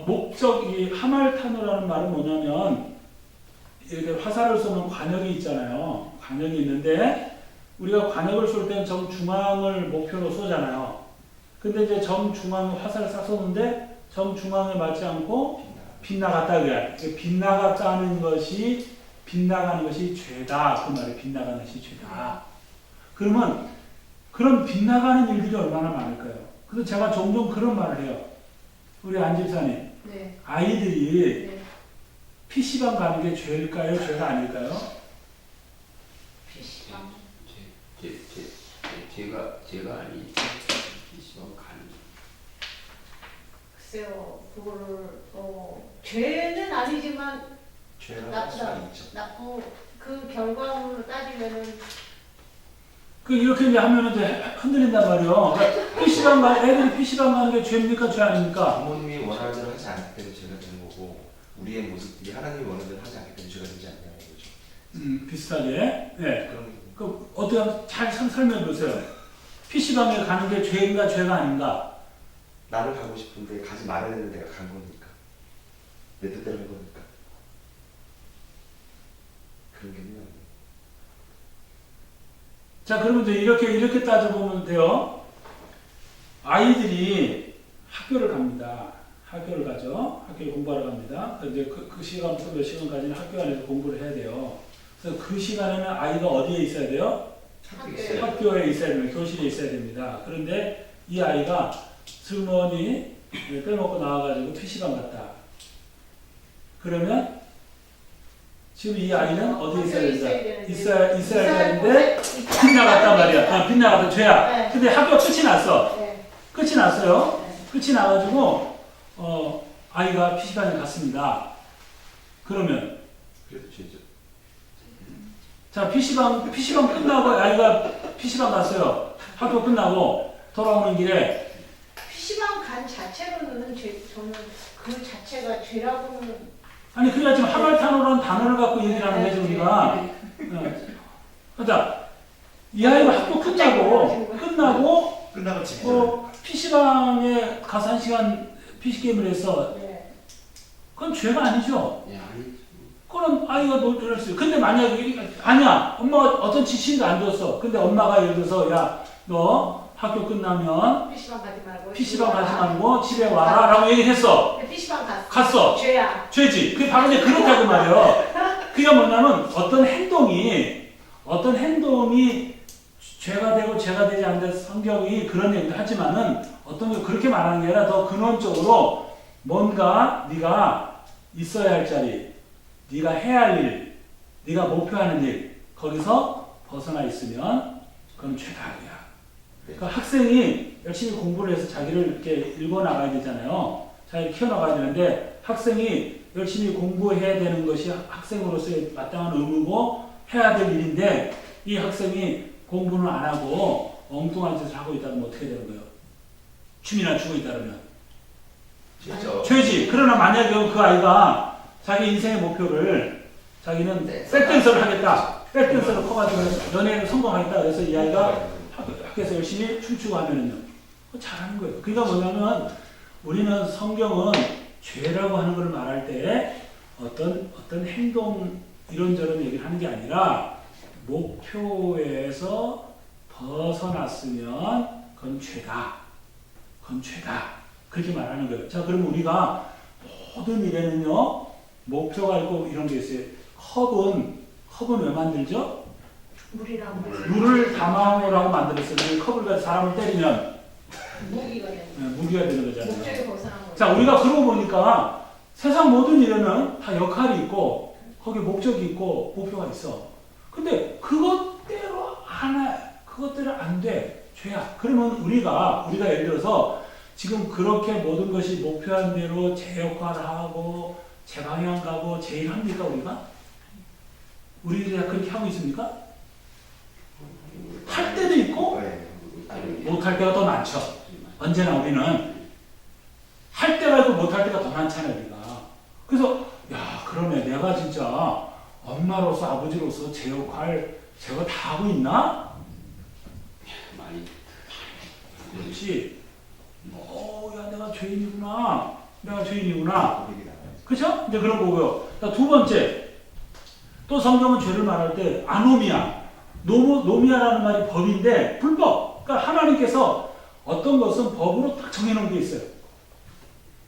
목적이 하말타노라는 말은 뭐냐면 이렇게 화살을 쏘는 관역이 있잖아요. 관역이 있는데 우리가 관역을 쏠 때는 정중앙을 목표로 쏘잖아요. 근데 이제 정중앙에 화살을 쏴 쏘는데 정중앙에 맞지 않고 빗나갔다 그래. 빗나가는 것이 죄다. 그 말이 빗나가는 것이 죄다. 그러면 그런 빗나가는 일들이 얼마나 많을까요? 그래서 제가 종종 그런 말을 해요. 우리 안 집사님. 네. 아이들이 네. PC방 가는 게 죄일까요? 죄가 아닐까요? PC방. 제가 아니 PC방 가는. 글쎄요, 그거를 죄는 아니지만 죄라고 할 수가 있죠. 그 결과물로 따지면은 이렇게 이제 하면은 이제 흔들린단 말이에요. 그러니까 애들이 PC방 가는 게 죄입니까? 죄 아닙니까? 부모님이 원하는 대로 하지 않기 때문에 죄가 되는 거고 우리의 모습들이 하나님이 원하는 대로 하지 않기 때문에 죄가 되지 않냐는 거죠. 비슷하게. 네. 그런 그 어떻게 잘 설명해 보세요. PC방에 가는 게 죄인가 죄가 아닌가? 나는 가고 싶은데 가지 말아야 되는데 내가 간 거니까 내 뜻대로 한 거니까 그런 게 있나요? 자, 그러면 이제 이렇게 따져보면 돼요. 아이들이 학교를 갑니다. 학교를 가죠. 학교에 공부하러 갑니다. 이제 그 시간부터 몇 시간까지는 학교 안에서 공부를 해야 돼요. 그래서 그 시간에는 아이가 어디에 있어야 돼요? 학교에 있어야 됩니다. 교실에 있어야 됩니다. 그런데 이 아이가 슬머니 빼먹고 나와가지고 PC방 갔다. 그러면 지금 이 아이는 어디에 있어야 된다? 있어야 되는데 빗나갔단 말이야. 빗나갔다. 죄야. 네. 근데 학교 끝이 났어. 네. 끝이 났어요. 네. 끝이 나가지고 아이가 PC방에 갔습니다. 그러면 그래도 죄죠. 자 PC방 끝나고 아이가 PC방 갔어요. 학교 끝나고 돌아오는 길에 PC방 간 자체로는 저는 그 자체가 죄라고는 아니 그래야 지금 하말타노라는 단어를 갖고 얘기를 하는 거지 우리가. 그러니까 이 아이가 학교 끝나고 끝나고 집에 PC방에 가서 1시간 PC게임을 했어. 네. 그건 죄가 아니죠. 예, 아니. 그럼 아이가 놀 수 있어요. 근데 만약에 아니야. 엄마가 어떤 지침도 안 줬어. 근데 엄마가 예를 들어서 야, 너 학교 끝나면 PC방 가지 말고. PC방 가지 말고 집에 와라 라고 얘기했어. PC방 갔어. 죄야. 죄지. 그게 바로 이제 그렇다고 말이에요. 그게 뭐냐면 어떤 행동이 죄가 되고 죄가 되지 않는 성경이 그런 얘기도 하지만은 어떤 게 그렇게 말하는 게 아니라 더 근원적으로 뭔가 네가 있어야 할 자리, 네가 해야 할 일, 네가 목표하는 일 거기서 벗어나 있으면 그건 죄다이야. 그러니까 학생이 열심히 공부를 해서 자기를 이렇게 읽어 나가야 되잖아요. 자기를 키워 나가야 되는데 학생이 열심히 공부해야 되는 것이 학생으로서의 마땅한 의무고 해야 될 일인데 이 학생이 공부는 안 하고 엉뚱한 짓을 하고 있다면 어떻게 되는 거예요? 춤이나 추고 있다면 진짜. 죄지. 그러나 만약에 그 아이가 자기 인생의 목표를 자기는 네. 백댄서를 하겠다. 백댄서를 커가지고 연예인을 성공하겠다. 그래서 이 아이가 학교에서 열심히 춤추고 하면은요. 잘하는 거예요. 그러니까 뭐냐면 우리는 성경은 죄라고 하는 걸 말할 때 어떤 행동 이런저런 얘기를 하는 게 아니라 목표에서 벗어났으면 그건 죄다. 그건 죄다. 그렇게 말하는 거예요. 자, 그러면 우리가 모든 일에는요, 목표가 있고 이런 게 있어요. 컵은 왜 만들죠? 물이랑 물을 담아오라고 만들었어요. 컵을 가지고 사람을 때리면 무기가 되는. 무기가 되는 거잖아요. 목적에 벗어난 거. 자, 우리가 그러고 보니까 세상 모든 일에는 다 역할이 있고 거기 목적이 있고 목표가 있어. 근데 그것대로 안 돼. 죄야. 그러면 우리가 예를 들어서 지금 그렇게 모든 것이 목표한 대로 제 역할을 하고 제 방향 가고 제 일 합니까 우리가? 우리들이 다 그렇게 하고 있습니까? 할 때도 있고 네. 못할 때가 더 많죠. 언제나 우리는 할 때가 있고 못할 때가 더 많잖아요, 우리가. 그래서 야, 그러네. 내가 진짜 엄마로서 아버지로서 제 역할 제가 다 하고 있나? 많이. 그렇지. 야, 내가 죄인이구나. 그렇죠? 이제 그런 거고요. 자, 두 번째. 또 성경은 죄를 말할 때 아노미아. 노미아라는 말이 법인데 불법. 그러니까 하나님께서 어떤 것은 법으로 딱 정해놓은 게 있어요.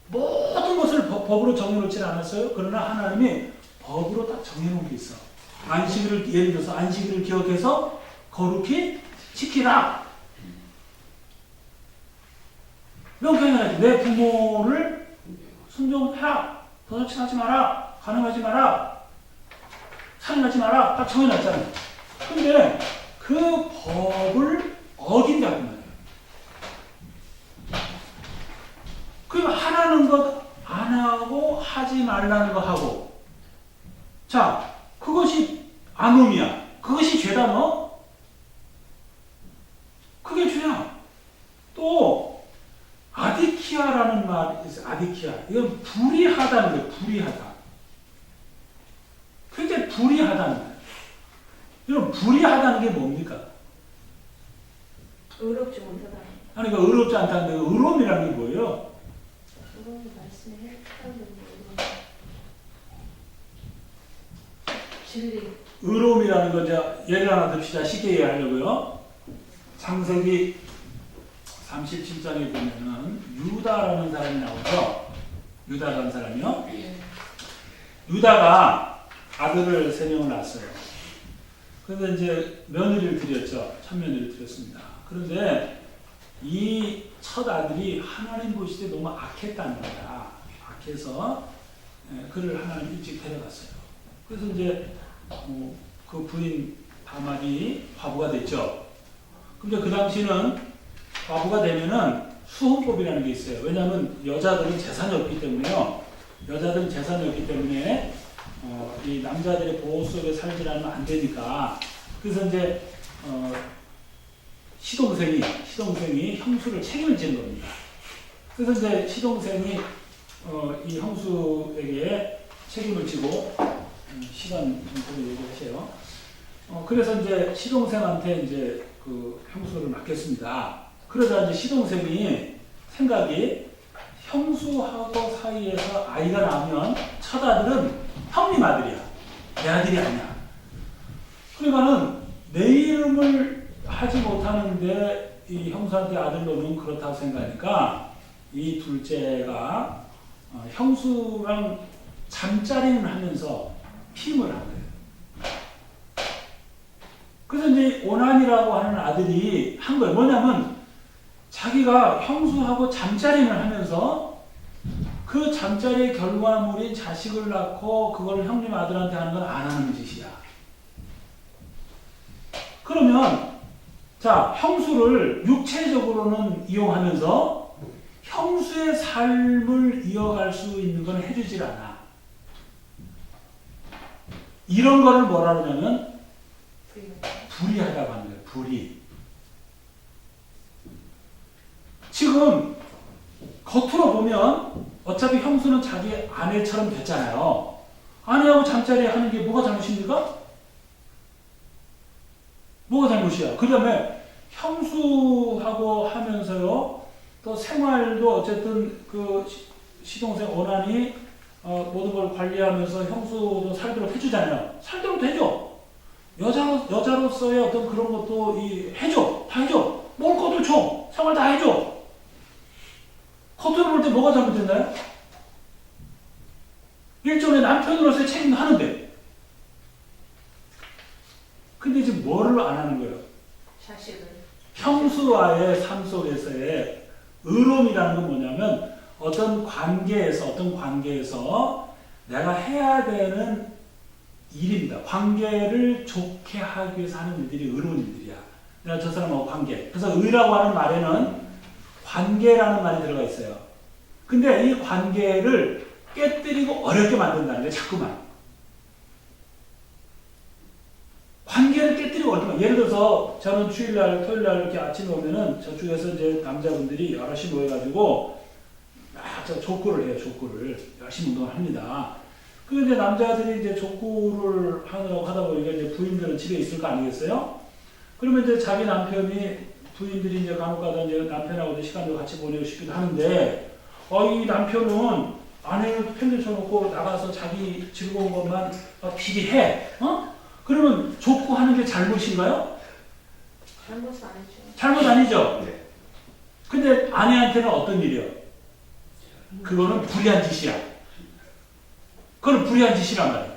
모든 것을 법으로 정해놓지는 않았어요. 그러나 하나님이 법으로 딱 정해놓은 게 있어. 예를 들어서 안식일을 기억해서 거룩히 지키라. 명령해야지. 내 부모를 순종해라. 도둑질하지 마라. 간음하지 마라. 살인하지 마라. 딱 정해놨잖아요. 근데 그 법을 어긴다고 말이에요. 그럼 하라는 것 안 하고 하지 말라는 거 하고. 자, 그것이 아노미야. 그것이 죄다 너? 그게 죄야. 또 아디키아라는 말이 있어요. 아디키아. 이건 불의하다는 거예요. 불의하다. 굉장히 불의하다는 거예요. 이런 불의하다는 게 뭡니까? 의롭지 못하다. 아니, 그 의롭지 않다는 데 의로움이라는 게 뭐예요? 의로운 말씀에 해당되는 진리. 의로움이라는 거 이제 예를 하나 듭시다. 쉽게 이해하려고요. 창세기 37장에 보면은 유다라는 사람이 나오죠. 유다라는 사람이요. 유다가 아들을 3명을 낳았어요. 그런데 이제 며느리를 드렸죠. 첫며느리를 드렸습니다. 그런데 이 첫 아들이 하나님 보실 때 너무 악했다는 거야. 악해서 그를 하나님 일찍 데려갔어요. 그래서 이제 그 부인 다말이 과부가 됐죠. 근데 그 당시는 과부가 되면은 수혼법이라는 게 있어요. 왜냐하면 여자들은 재산이 없기 때문에요. 여자들은 재산이 없기 때문에 이 남자들의 보호 속에 살지 않으면 안 되니까. 그래서 이제 시동생이 형수를 책임을 지는 겁니다. 그래서 이제 시동생이 이 형수에게 책임을 지고 시간 좀 얘기하세요. 그래서 이제 시동생한테 이제 그 형수를 맡겼습니다. 그러다 이제 시동생이 생각이 형수하고 사이에서 아이가 나면 첫 아들은 형님 아들이야. 내 아들이 아니야. 그러니까는 내 이름을 하지 못하는데 이 형수한테 아들 놓으면 그렇다고 생각하니까 이 둘째가 형수랑 잠자리는 하면서 힘을 한 거예요. 그래서 이제 오난이라고 하는 아들이 한 거예요. 뭐냐면 자기가 형수하고 잠자리를 하면서 그 잠자리의 결과물인 자식을 낳고 그걸 형님 아들한테 하는 건 안 하는 짓이야. 그러면 자, 형수를 육체적으로는 이용하면서 형수의 삶을 이어갈 수 있는 건 해주질 않아. 이런 거를 뭐라 그러냐면 불의하다고 하는 거예요. 불의. 지금 겉으로 보면 어차피 형수는 자기 아내처럼 됐잖아요. 아내하고 잠자리 하는 게 뭐가 잘못입니까? 뭐가 잘못이야? 그 다음에 형수하고 하면서요, 또 생활도 어쨌든 그 시동생 오난이 모든 걸 관리하면서 형수도 살도록 해주잖아요. 살도록 해줘. 여자로서의 어떤 그런 것도 해줘. 다 해줘. 먹을 것도 줘. 생활 다 해줘. 겉으로 볼 때 뭐가 잘못됐나요? 일종의 남편으로서의 책임도 하는데. 근데 지금 뭐를 안 하는 거예요? 자식을. 형수와의 삶 속에서의 의로움이라는 건 뭐냐면 어떤 관계에서 내가 해야 되는 일입니다. 관계를 좋게 하기 위해서 하는 일들이 의로운 일들이야. 내가 저 사람하고 관계. 그래서 의라고 하는 말에는 관계라는 말이 들어가 있어요. 근데 이 관계를 깨뜨리고 어렵게 만든다는 거예요. 자꾸만. 관계를 깨뜨리고 어렵게 예를 들어서 저는 주일날, 토요일날 이렇게 아침에 오면은 저쪽에서 이제 남자분들이 여럿이 모여가지고 저 족구를 해요. 족구를. 열심히 운동을 합니다. 그 이제 남자들이 이제 족구를 하느라고 하다 보니까 이제 부인들은 집에 있을 거 아니겠어요? 그러면 이제 자기 남편이 부인들이 이제 간혹 가다 이제 남편하고 이제 시간도 같이 보내고 싶기도 하는데, 이 남편은 아내를 펜을 쳐놓고 나가서 자기 즐거운 것만 비리해. 그러면 족구하는 게 잘못인가요? 잘못은 아니죠. 잘못 아니죠? 네. 근데 아내한테는 어떤 일이요? 그거는 불의한 짓이야. 그건 불의한 짓이란 말이야.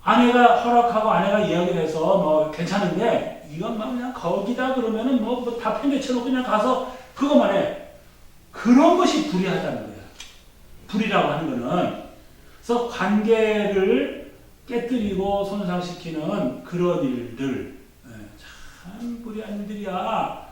아내가 허락하고 아내가 이야기를 해서 뭐 괜찮은데 이건 막 그냥 거기다 그러면은 뭐 다 팽개쳐놓고 그냥 가서 그것만 해. 그런 것이 불의하다는 거야. 불의라고 하는 거는. 그래서 관계를 깨뜨리고 손상시키는 그런 일들. 참 불의한 일들이야.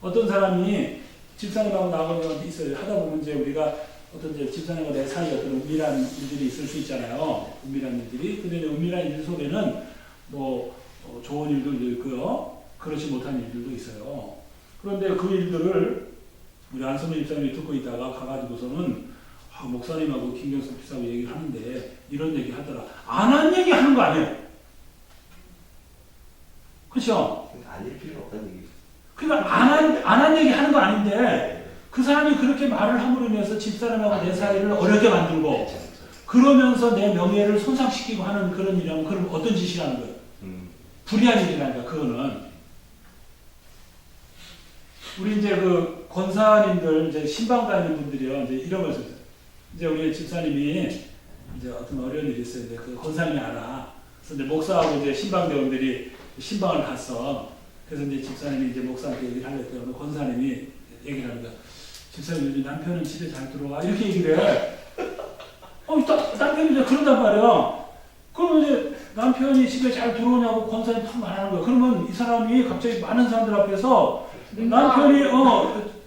어떤 사람이 집사님하고 나하고 있어요. 하다 보면 이제 우리가 어떤 이제 집사님과 내 사이에 어떤 은밀한 일들이 있을 수 있잖아요. 은밀한 일들이. 근데 은밀한 일 속에는 뭐 좋은 일들도 있고요. 그렇지 못한 일들도 있어요. 그런데 그 일들을 우리 안성민 집사님이 듣고 있다가 가가지고서는 목사님하고 김경수 집사하고 얘기를 하는데 이런 얘기 하더라. 안 한 얘기 하는 거 아니에요? 그렇죠? 아닐 필요 없다는 얘기. 그러니까 안 한 얘기 하는 거 아닌데 그 사람이 그렇게 말을 함으로 인해서 집사람하고 내 사이를 어렵게 만들고 그러면서 내 명예를 손상시키고 하는 그런 일이라면 그럼 어떤 짓이라는 거예요? 불의한 일이라는 거야. 그거는. 우리 이제 그 권사님들 이제 신방 다니는 분들이요. 이제 이런 걸 써요. 이제 우리 집사님이 이제 어떤 어려운 일이 있어요. 이제 그 권사님이 알아. 그래서 이제 목사하고 이제 신방대원들이 신방을 갔어. 그래서 이제 집사님이 이제 목사한테 얘기를 하려고 권사님이 얘기를 하는 거야. 집사님 요즘 남편은 집에 잘 들어와. 이렇게 얘기를 해. 남편이 이제 그런단 말이야. 그러면 이제 남편이 집에 잘 들어오냐고 권사님 탁 말하는 거야. 그러면 이 사람이 갑자기 많은 사람들 앞에서 남편이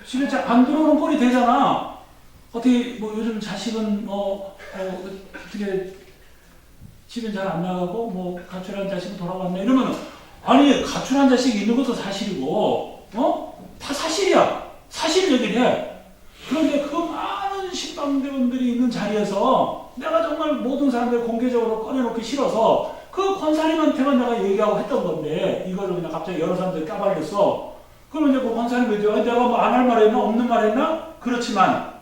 집에 잘 안 들어오는 꼴이 되잖아. 어떻게 뭐 요즘 자식은 어떻게 집에 잘 안 나가고 뭐 가출한 자식은 돌아왔네 이러면 아니 가출한 자식이 있는 것도 사실이고 다 사실이야. 사실 얘기를 해. 그런데 그 많은 신방대원들이 있는 자리에서 내가 정말 모든 사람들 공개적으로 꺼내놓기 싫어서 그 권사님한테만 내가 얘기하고 했던 건데 이거를 그냥 갑자기 여러 사람들이 까발렸어. 그러면 이제 그 권사님 그죠? 내가 뭐 안 할 말 했나? 없는 말 했나? 그렇지만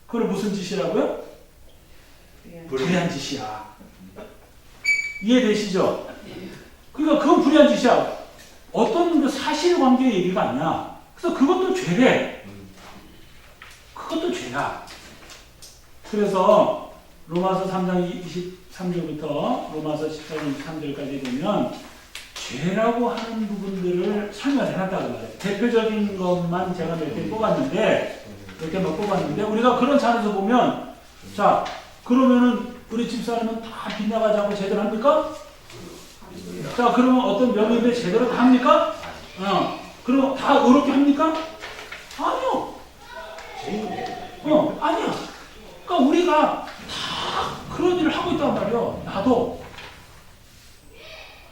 그건 무슨 짓이라고요? 불의한 짓이야. 이해되시죠? 그러니까 그건 불의한 짓이야. 어떤 그 사실관계 얘기가 아니야. 그래서 그것도 죄래. 그것도 죄야. 그래서 로마서 3장 23절부터 로마서 14장 23절까지 보면 죄라고 하는 부분들을 설명을 해놨다고 말해요. 대표적인 것만 제가 몇 개 뽑았는데 우리가 그런 차원에서 보면 자 그러면은 우리 집사람은 다 빗나가지 않고 제대로 합니까? 자 그러면 어떤 명예인데 제대로 다 합니까? 그러면 다 의롭게 합니까? 아니요. 아니야. 그러니까 우리가 다 그런 일을 하고 있단 말이야. 나도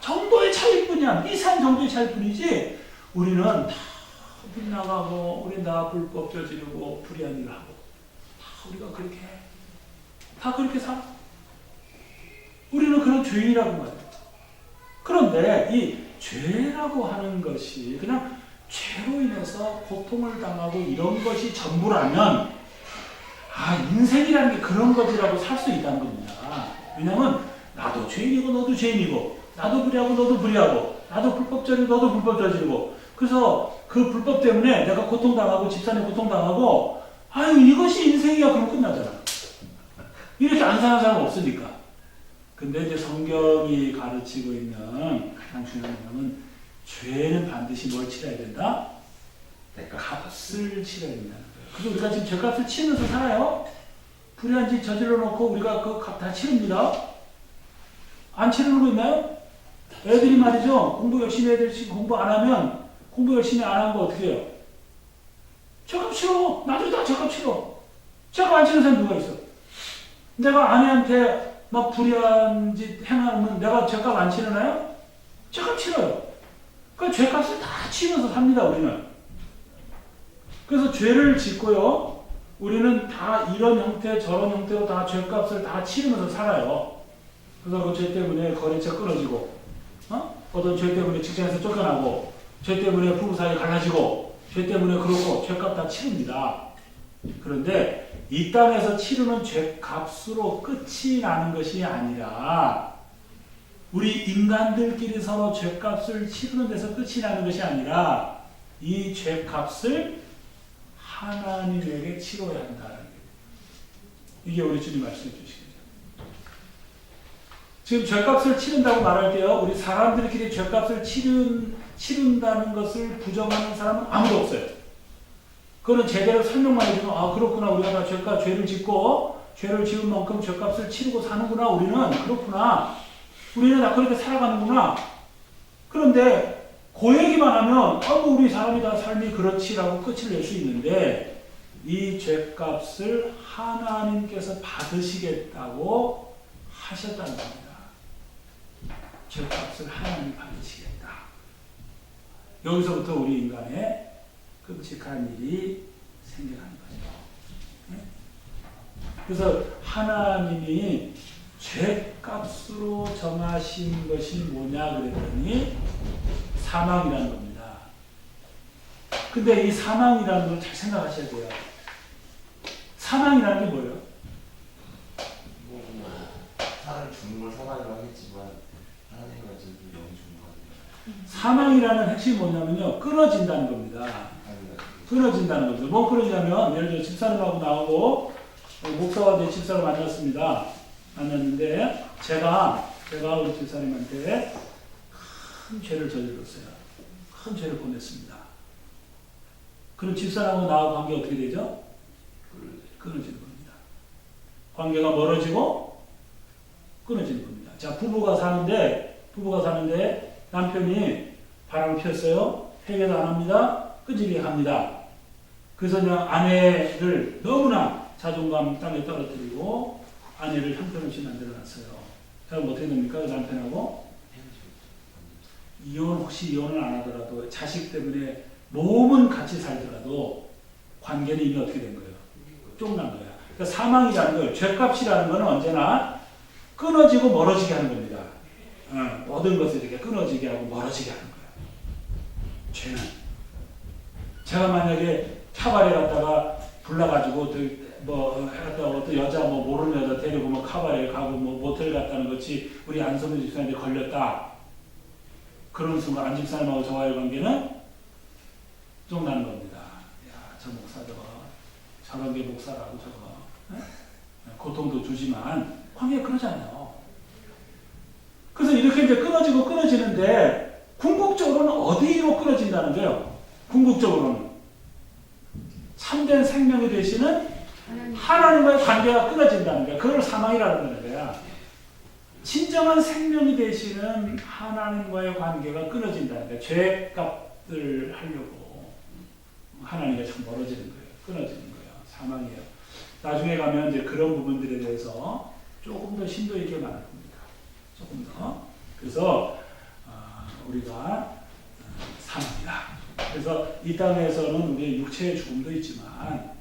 정도의 차이일 뿐이야. 미세한 정도의 차이일 뿐이지 우리는 다 빗나가고 우리 나 불법 저지르고 불의한 일을 하고 다 우리가 그렇게 해. 다 그렇게 살아. 우리는 그런 죄인이라고 말해요. 그런데 이 죄라고 하는 것이 그냥 죄로 인해서 고통을 당하고 이런 것이 전부라면 인생이라는 게 그런 것이라고 살 수 있다는 겁니다. 왜냐면 나도 죄인이고 너도 죄인이고 나도 불의하고 너도 불의하고 나도 불법 저지르고 너도 불법 저지르고 그래서 그 불법 때문에 내가 고통당하고 집사님 고통당하고 이것이 인생이야. 그러면 끝나잖아. 이렇게 안 사는 사람 없으니까. 근데 이제 성경이 가르치고 있는 가장 중요한 것은 죄는 반드시 뭘 치러야 된다? 값을 치러야 된다는 거예요. 그래서 우리가 지금 죄값을 치면서 살아요. 불의한 짓 저질러 놓고 우리가 그 값 다 치릅니다. 안 치르는 거 있나요? 애들이 말이죠. 공부 열심히 해야 될지 공부 안 하면 공부 열심히 안 하는 거 어떻게 해요? 죄값 치러. 나도 다 죄값 치러. 죄값 안 치는 사람 누가 있어? 내가 아내한테 막 불의한 짓 행하면 내가 죄값 안 치르나요? 죄값 치러요. 그 죄값을 다 치면서 삽니다, 우리는. 그래서 죄를 짓고요. 우리는 다 이런 형태, 저런 형태로 다 죄값을 다 치르면서 살아요. 그래서 그 죄 때문에 거래처 끊어지고, 어떤 죄 때문에 직장에서 쫓겨나고, 죄 때문에 부부 사이 갈라지고, 죄 때문에 그러고 죄값 다 치릅니다. 그런데 이 땅에서 치르는 죄값으로 끝이 나는 것이 아니라 우리 인간들끼리 서로 죄값을 치르는 데서 끝이 나는 것이 아니라 이 죄값을 하나님에게 치러야 한다는 거예요. 이게 우리 주님 말씀해 주신 거죠. 지금 죄값을 치른다고 말할 때요. 우리 사람들끼리 죄값을 치른다는 것을 부정하는 사람은 아무도 없어요. 그거는 제대로 설명만 해주면 그렇구나. 우리가 다 죄를 짓고 죄를 지은 만큼 죄값을 치르고 사는구나. 우리는 그렇구나. 우리는 다 그렇게 살아가는구나. 그런데 그 얘기만 하면 우리 사람이 다 삶이 그렇지라고 끝을 낼 수 있는데 이 죄값을 하나님께서 받으시겠다고 하셨다는 겁니다. 죄값을 하나님이 받으시겠다. 여기서부터 우리 인간의 끔찍한 일이 생겨나는 거죠. 그래서 하나님이 죄값으로 정하신 것이 뭐냐 그랬더니 사망이라는 겁니다. 근데 이 사망이라는 걸 잘 생각하셔야 돼요. 사망이라는 게 뭐예요? 사람이 죽는 걸 사망이라고 하겠지만 하나님과 어쨌든 영이 죽는 거거든요. 사망이라는 핵심이 뭐냐면요. 끊어진다는 겁니다. 끊어진다는 거죠. 뭐 끊어지냐면 예를 들어 집사람하고 나오고 목사와 내 집사를 만났는데 제가 우리 집사님한테 큰 죄를 저질렀어요. 큰 죄를 보냈습니다. 그럼 집사람하고 나하고 관계 어떻게 되죠? 끊어지는 겁니다. 관계가 멀어지고 끊어지는 겁니다. 자, 부부가 사는데 남편이 바람을 피웠어요. 해결도 안 합니다. 끄집이 합니다. 그래서 그냥 아내를 너무나 자존감 땅에 떨어뜨리고 아내를 형편없이 만들어놨어요. 그럼 어떻게 됩니까? 그 남편하고 혹시 이혼을 안 하더라도 자식 때문에 몸은 같이 살더라도 관계는 이미 어떻게 된 거예요? 쫑난 거야. 그러니까 사망이라는 걸, 죄값이라는 건 언제나 끊어지고 멀어지게 하는 겁니다. 모든 것을 이렇게 끊어지게 하고 멀어지게 하는 거예요. 죄는. 제가 만약에 카바레 갔다가 불러가지고 뭐 갔다가 어떤 여자 뭐 모르는 여자 데리고 뭐 카바레 가고 뭐 모텔 갔다는 것이 우리 안성민 집사님한테 걸렸다. 그런 순간 안 집사님하고 저와의 관계는 쫑나는 겁니다. 야, 저 목사 저런 게 목사라고 저거 고통도 주지만 관계 그러잖아요. 그래서 이렇게 이제 끊어지는데 궁극적으로는 어디로 끊어진다는 거예요? 궁극적으로는 참된 생명이 되시는 하나님과의 관계가 끊어진다는 거야. 그걸 사망이라는 거야. 진정한 생명이 되시는 하나님과의 관계가 끊어진다는 거야. 죄값을 하려고 하나님과 참 멀어지는 거예요. 끊어지는 거예요. 사망이에요. 나중에 가면 이제 그런 부분들에 대해서 조금 더 심도 있게 말할 겁니다. 조금 더. 그래서 우리가 사망이다. 그래서 이 땅에서는 우리의 육체의 죽음도 있지만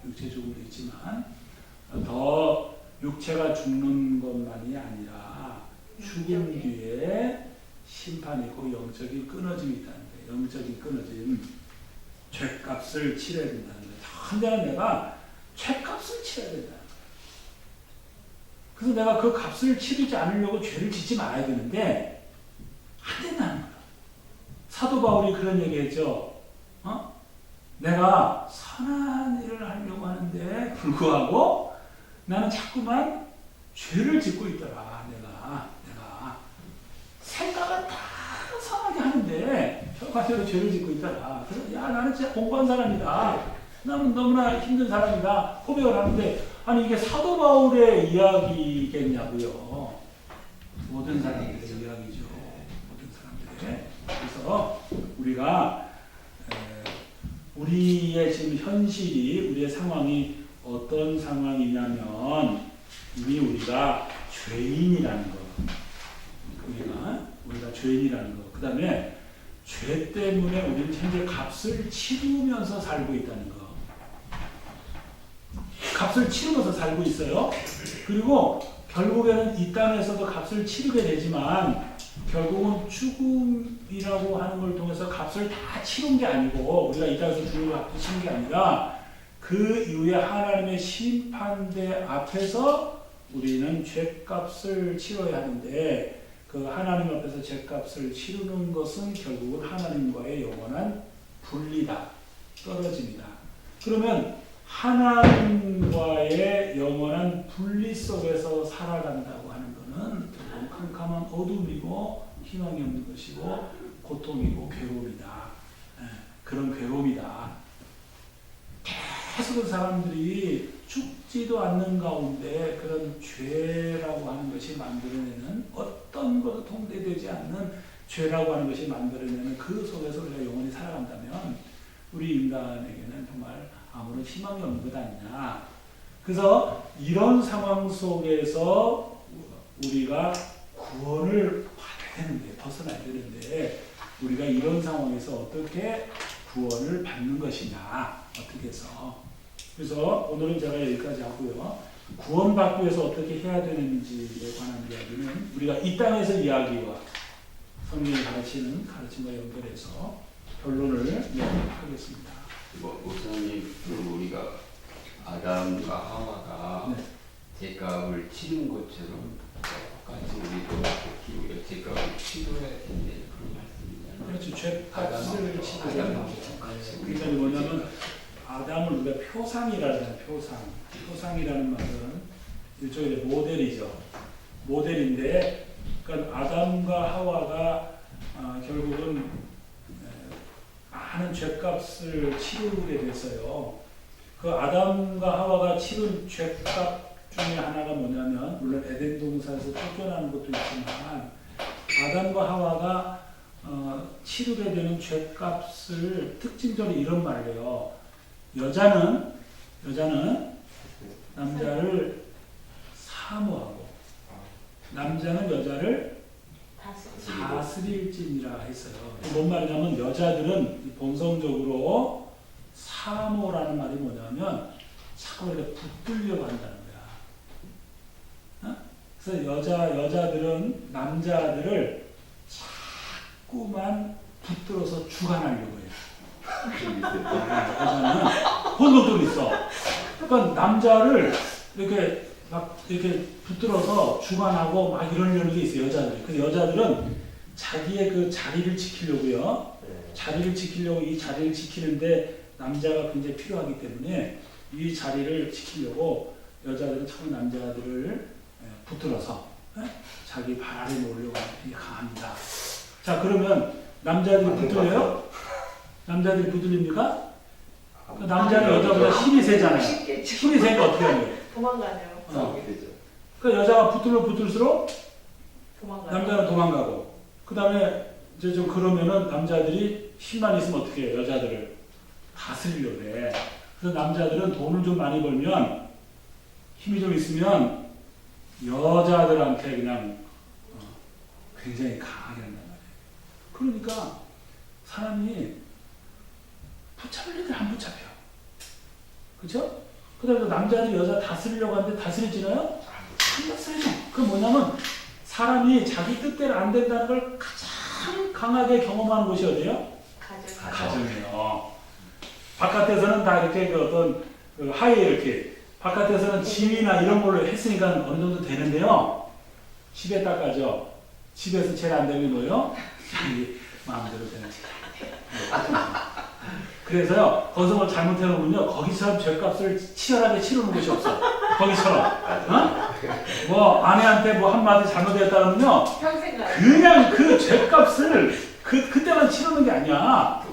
더 육체가 죽는 것만이 아니라 죽음 뒤에 심판이 있고 영적인 끊어짐이 있다는 거예요. 영적인 끊어짐. 죄값을 치러야 된다는 거예요. 언제나 내가 죄값을 치러야 된다는 거예요. 그래서 내가 그 값을 치르지 않으려고 죄를 짓지 말아야 되는데 안 된다는 거예요. 사도 바울이 그런 얘기했죠. 내가 선한 일을 하려고 하는데 불구하고 나는 자꾸만 죄를 짓고 있더라. 내가 생각은 다 선하게 하는데 결과적으로 죄를 짓고 있더라. 그래서 야, 나는 진짜 공부한 사람이다. 나는 너무나 힘든 사람이다. 고백을 하는데 아니 이게 사도 바울의 이야기겠냐고요. 모든 사람들의 이야기죠. 모든 사람들의. 그래서 우리가 우리의 지금 현실이 우리의 상황이 어떤 상황이냐면 이미 우리가 죄인이라는 거. 우리가 죄인이라는 거. 그 다음에 죄 때문에 우리는 현재 값을 치르면서 살고 있다는 거. 값을 치르면서 살고 있어요. 그리고 결국에는 이 땅에서도 값을 치르게 되지만 결국은 죽음이라고 하는 걸 통해서 값을 다 치른 게 아니고 우리가 이 땅에서 죽는 값을 치른 게 아니라 그 이후에 하나님의 심판대 앞에서 우리는 죄값을 치러야 하는데 그 하나님 앞에서 죄값을 치르는 것은 결국은 하나님과의 영원한 분리다. 떨어집니다. 그러면 하나님과의 영원한 분리 속에서 살아간다고 하는 것은 캄캄한 어둠이고 희망이 없는 것이고 고통이고 괴로움이다. 그런 괴로움이다. 계속 사람들이 죽지도 않는 가운데 그런 죄라고 하는 것이 만들어내는 어떤 것도 통제되지 않는 죄라고 하는 것이 만들어내는 그 속에서 우리가 영원히 살아간다면 우리 인간에게는 정말 아무런 희망이 없는 것 아니냐. 그래서 이런 상황 속에서 우리가 구원을 받아야 되는데, 벗어나야 되는데 우리가 이런 상황에서 어떻게 구원을 받는 것이냐, 어떻게 해서. 그래서 오늘은 제가 여기까지 하고요. 구원받기 위해서 어떻게 해야 되는지에 관한 이야기는 우리가 이 땅에서 이야기와 성경이 가르치는 가르침과 연결해서 결론을 하겠습니다. 목사님, 우리가 아담과 하와가 죄값을 치는 것처럼 똑같이 우리도 죄값을 치러야 된다는 그런 말씀이잖아요. 그렇죠. 죄값을 치러야 그러니까 뭐냐면 아담을 우리가 표상이라는 표상이라는 말은 일종의 모델이죠. 모델인데, 그러니까 아담과 하와가 결국은 많은 죄값을 치르게 됐어요. 그 아담과 하와가 치른 죄값 중에 하나가 뭐냐면, 물론 에덴 동산에서 쫓겨나는 것도 있지만 아담과 하와가 치르게 되는 죄값을 특징적으로 이런 말을 해요. 여자는 남자를 사모하고 남자는 여자를 다스릴지니라 했어요. 뭔 말이냐면 여자들은 본성적으로 사모라는 말이 뭐냐면 자꾸 이렇게 붙들려고 한다는 거야. 그래서 여자들은 남자들을 자꾸만 붙들어서 주관하려고 해요. 여자는 혼돈도 있어. 그러니까 남자를 이렇게 막 이렇게 붙들어서 주관하고 막 이러려는 게 있어요, 여자들이. 그 여자들은 자기의 그 자리를 지키려고요. 자리를 지키려고 이 자리를 지키는데 남자가 굉장히 필요하기 때문에 이 자리를 지키려고 여자들은 처음 남자들을 붙들어서 자기 발 아래 놓으려고 하는 게 강합니다. 자, 그러면 남자들이 붙들려요? 남자들이 붙들립니까? 그 남자는 여자보다 힘이 세잖아요. 힘이 세니까 어떻게 하는 거예요? 도망가죠. 그 여자가 붙들면 붙들수록 도망가요. 남자는 도망가고, 그 다음에 이제 좀 그러면은 남자들이 힘만 있으면 어떻게 해요? 여자들을 다스리려고 해. 그래서 남자들은 돈을 좀 많이 벌면, 힘이 좀 있으면 여자들한테 그냥 굉장히 강하게 한단 말이에요. 그러니까 사람이 붙잡을 애들 안 붙잡혀. 그죠? 그 다음에 남자들이 여자 다스리려고 하는데 다스려지나요? 안 다스려져. 그건 뭐냐면 사람이 자기 뜻대로 안 된다는 걸 가장 강하게 경험하는 곳이 어디예요? 가죠. 가정이에요. 바깥에서는 다 이렇게 그 어떤 그 하이에르키, 바깥에서는 지위나 이런 걸로 했으니까 어느 정도 되는데요. 집에 딱 가죠. 집에서 제일 안 되는 게 뭐예요? 자기 마음대로 되는 집. 그래서요, 거기서 뭘 잘못해놓으면요, 거기처럼 죗값을 치열하게 치르는 곳이 없어. 거기처럼. 어? 뭐, 아내한테 뭐 한마디 잘못했다 그러면요, 평생 가요. 그냥 그 죗값을 그때만 치르는 게 아니야.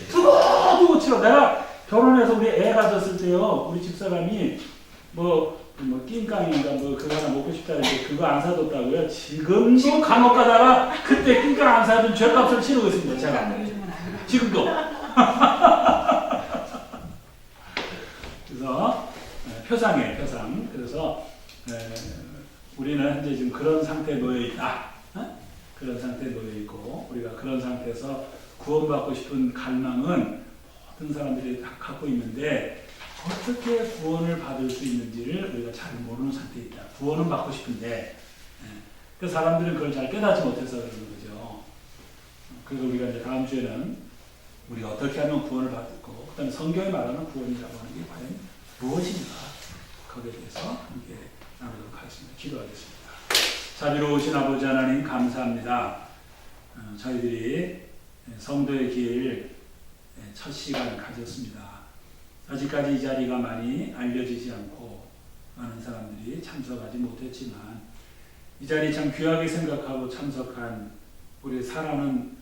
두고 치러. 내가 결혼해서 우리 애 가졌을 때요, 우리 집사람이 뭐 낑깡인가 뭐 그거 하나 먹고 싶다는데 그거 안 사줬다고요. 지금도 감옥 가다가 그때 낑깡 안 사준 죗값을 치르고 있습니다. 제가. 지금도. 그래서 표상이에요, 표상. 그래서 우리는 현재 지금 그런 상태에 놓여 있다. 그런 상태에 놓여 있고 우리가 그런 상태에서 구원받고 싶은 갈망은 모든 사람들이 다 갖고 있는데 어떻게 구원을 받을 수 있는지를 우리가 잘 모르는 상태에 있다. 구원은 받고 싶은데 그 사람들은 그걸 잘 깨닫지 못해서 그러는 거죠. 그래서 우리가 이제 다음 주에는 우리가 어떻게 하면 구원을 받고 그 다음에 성경이 말하는 구원이라고 하는 게 과연 무엇인가 거기에 대해서 함께 나누도록 하겠습니다. 기도하겠습니다. 자비로우신 아버지 하나님 감사합니다. 저희들이 성도의 길 첫 시간을 가졌습니다. 아직까지 이 자리가 많이 알려지지 않고 많은 사람들이 참석하지 못했지만 이 자리 참 귀하게 생각하고 참석한 우리 사랑하는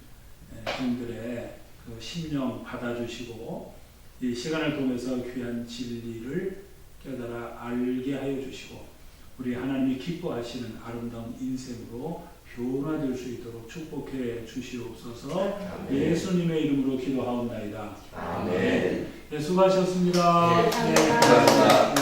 분들의 그 심령 받아주시고 이 시간을 통해서 귀한 진리를 깨달아 알게 하여 주시고 우리 하나님이 기뻐하시는 아름다운 인생으로 변화될 수 있도록 축복해 주시옵소서. 예수님의 이름으로 기도하옵나이다. 아멘. 네, 수고하셨습니다. 네, 감사합니다.